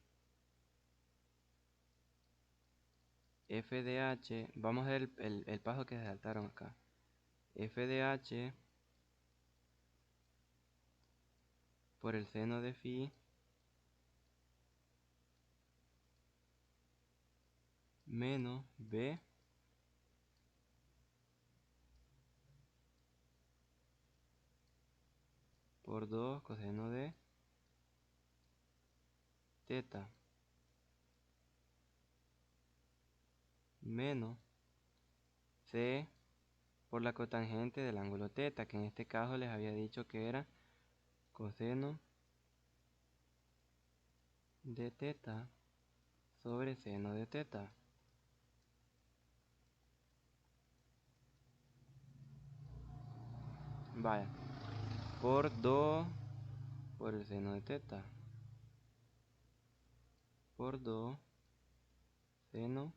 F de h, vamos a ver el paso que se saltaron acá. F de h por el seno de phi menos b por 2 coseno de teta menos c por la cotangente del ángulo teta, que en este caso les había dicho que era coseno de teta sobre seno de teta. Vaya, por 2 por el seno de teta por 2 seno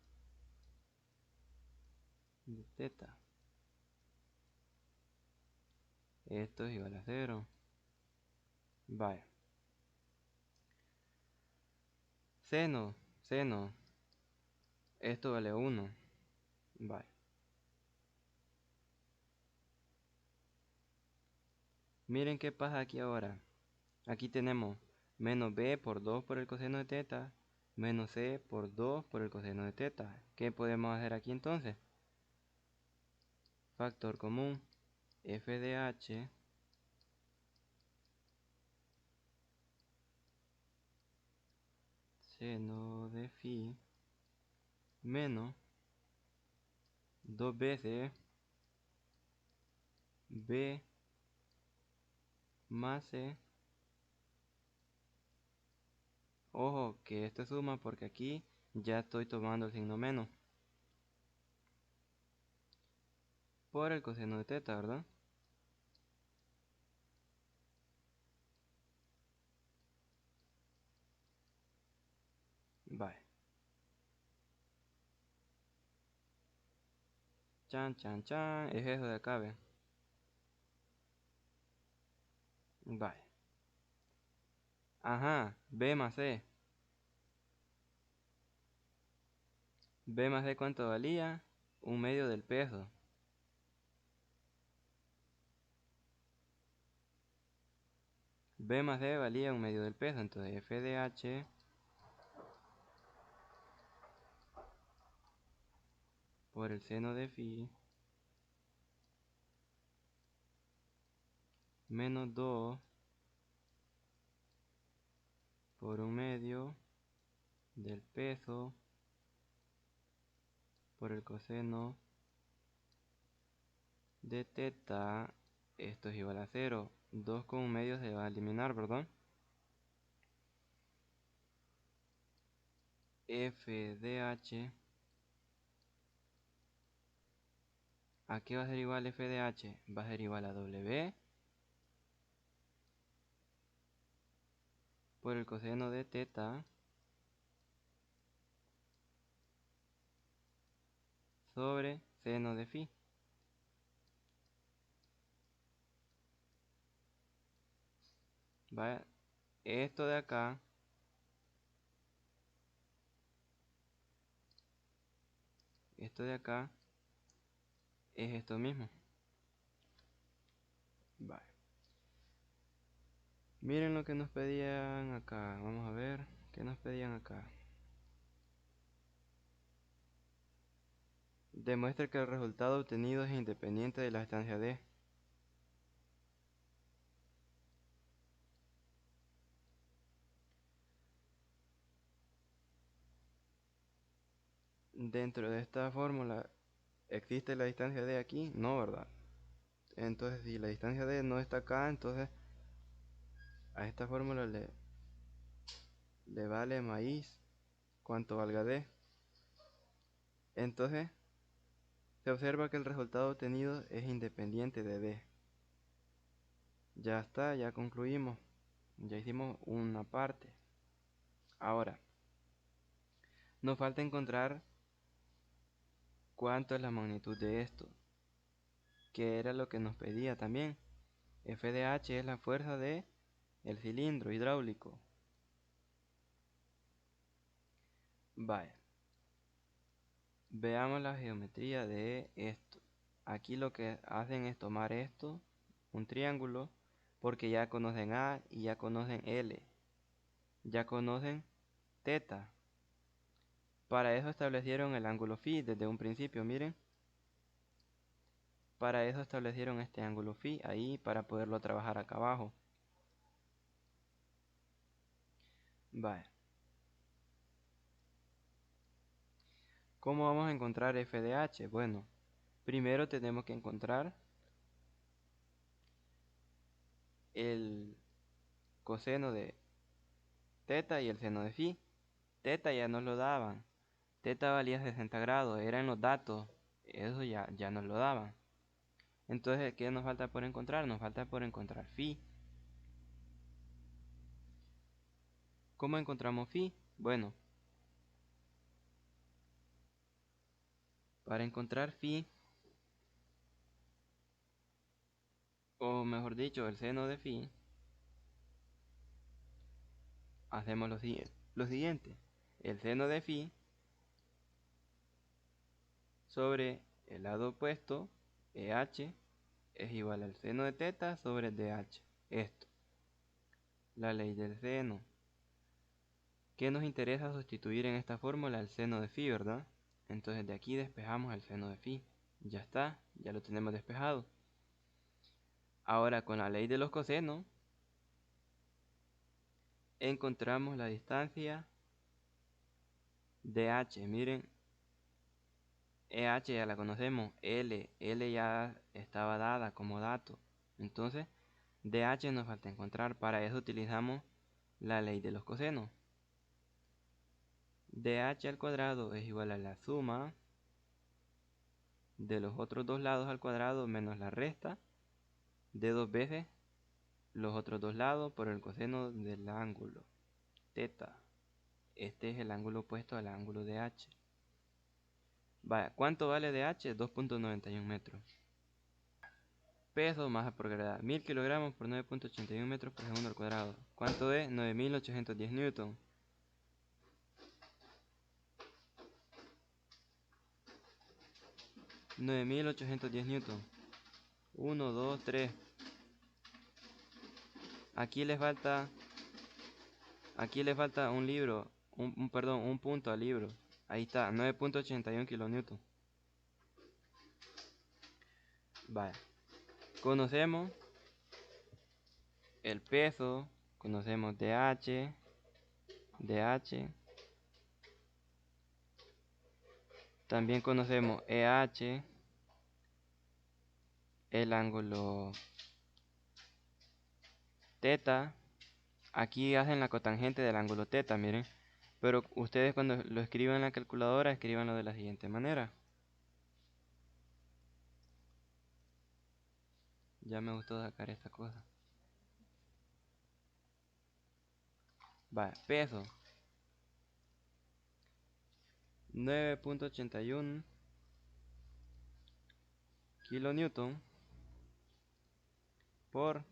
de teta. Esto es igual a 0. Vaya. Seno. Esto vale 1. Vaya. Miren qué pasa aquí ahora. Aquí tenemos menos b por 2 por el coseno de teta, menos c por 2 por el coseno de teta. ¿Qué podemos hacer aquí entonces? Factor común, f de h seno de phi menos 2 veces b más c. Ojo que esto suma porque aquí ya estoy tomando el signo menos por el coseno de teta, ¿verdad? Vale. Chan, chan, chan. Es eso de acá, ¿ve? Vale. Ajá. B más C. B más C, ¿cuánto valía? 1/2 del peso. B más C valía 1/2 del peso. Entonces F de H por el seno de phi menos 2 por 1/2 del peso por el coseno de teta. Esto es igual a 0. 2 con 1/2 se va a eliminar, ¿verdad? F de H. ¿A qué va a ser igual F de H? Va a ser igual a W por el coseno de teta sobre seno de phi. Vaya, esto de acá esto de acá es esto mismo. Vale. Miren lo que nos pedían acá. Vamos a ver qué nos pedían acá. Demuestre que el resultado obtenido es independiente de la distancia D. Dentro de esta fórmula, ¿existe la distancia D aquí? No, ¿verdad? Entonces, si la distancia D no está acá, entonces a esta fórmula le vale maíz cuanto valga D. Entonces, se observa que el resultado obtenido es independiente de D. Ya está, ya concluimos. Ya hicimos una parte. Ahora, nos falta encontrar cuánto es la magnitud de esto, que era lo que nos pedía también. F de H es la fuerza de el cilindro hidráulico. Vaya, veamos la geometría de esto. Aquí lo que hacen es tomar esto, un triángulo, porque ya conocen A y ya conocen L, ya conocen teta. Para eso establecieron el ángulo phi desde un principio, miren. Para eso establecieron este ángulo phi ahí para poderlo trabajar acá abajo. Vale. ¿Cómo vamos a encontrar f de h? Bueno, primero tenemos que encontrar el coseno de teta y el seno de phi. Teta ya nos lo daban. Teta valía 60 grados, eran los datos. Eso ya nos lo daban. Entonces, ¿qué nos falta por encontrar? Nos falta por encontrar phi. ¿Cómo encontramos phi? Bueno, para encontrar phi, o mejor dicho, el seno de phi, hacemos lo siguiente. El seno de phi sobre el lado opuesto, EH, es igual al seno de teta sobre DH. Esto, la ley del seno. ¿Qué nos interesa sustituir en esta fórmula? El seno de phi, ¿verdad? Entonces de aquí despejamos el seno de phi. Ya está, ya lo tenemos despejado. Ahora con la ley de los cosenos, encontramos la distancia DH. Miren, EH ya la conocemos, L ya estaba dada como dato. Entonces, DH nos falta encontrar, para eso utilizamos la ley de los cosenos. DH al cuadrado es igual a la suma de los otros dos lados al cuadrado menos la resta de 2 veces los otros dos lados por el coseno del ángulo teta. Este es el ángulo opuesto al ángulo de H. Vaya, ¿cuánto vale DH? 2.91 metros. Peso, masa por gravedad, 1000 kilogramos por 9.81 metros por segundo al cuadrado. ¿Cuánto es? 9810 newton. 9810 newton. 1, 2, 3. Aquí le falta un libro, perdón, un punto al libro. Ahí está, 9.81 kilonewton. Vale. Conocemos el peso, conocemos DH. También conocemos EH, el ángulo teta. Aquí hacen la cotangente del ángulo teta, miren. Pero ustedes cuando lo escriban en la calculadora, escribanlo de la siguiente manera. Ya me gustó sacar esta cosa. Va, peso. 9.81 kilonewton por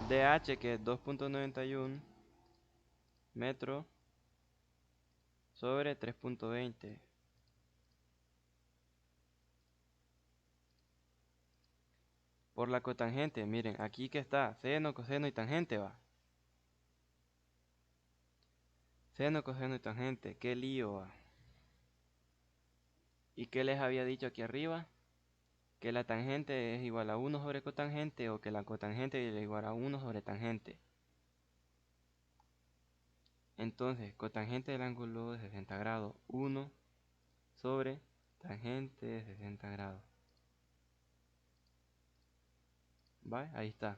DH, que es 2.91 metros sobre 3.20. por la cotangente. Miren, aquí que está seno, coseno y tangente, va. Seno, coseno y tangente. Qué lío, va. ¿Y qué les había dicho aquí arriba? Que la tangente es igual a 1 sobre cotangente o que la cotangente es igual a 1 sobre tangente. Entonces, cotangente del ángulo de 60 grados, 1 sobre tangente de 60 grados. ¿Vale? Ahí está.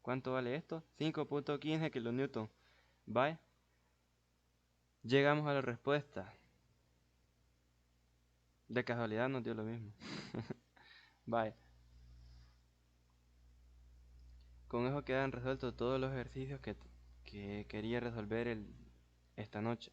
¿Cuánto vale esto? 5.15 kilonewton. ¿Vale? Llegamos a la respuesta. De casualidad nos dio lo mismo. Vale. Con eso quedan resueltos todos los ejercicios que quería resolver esta noche.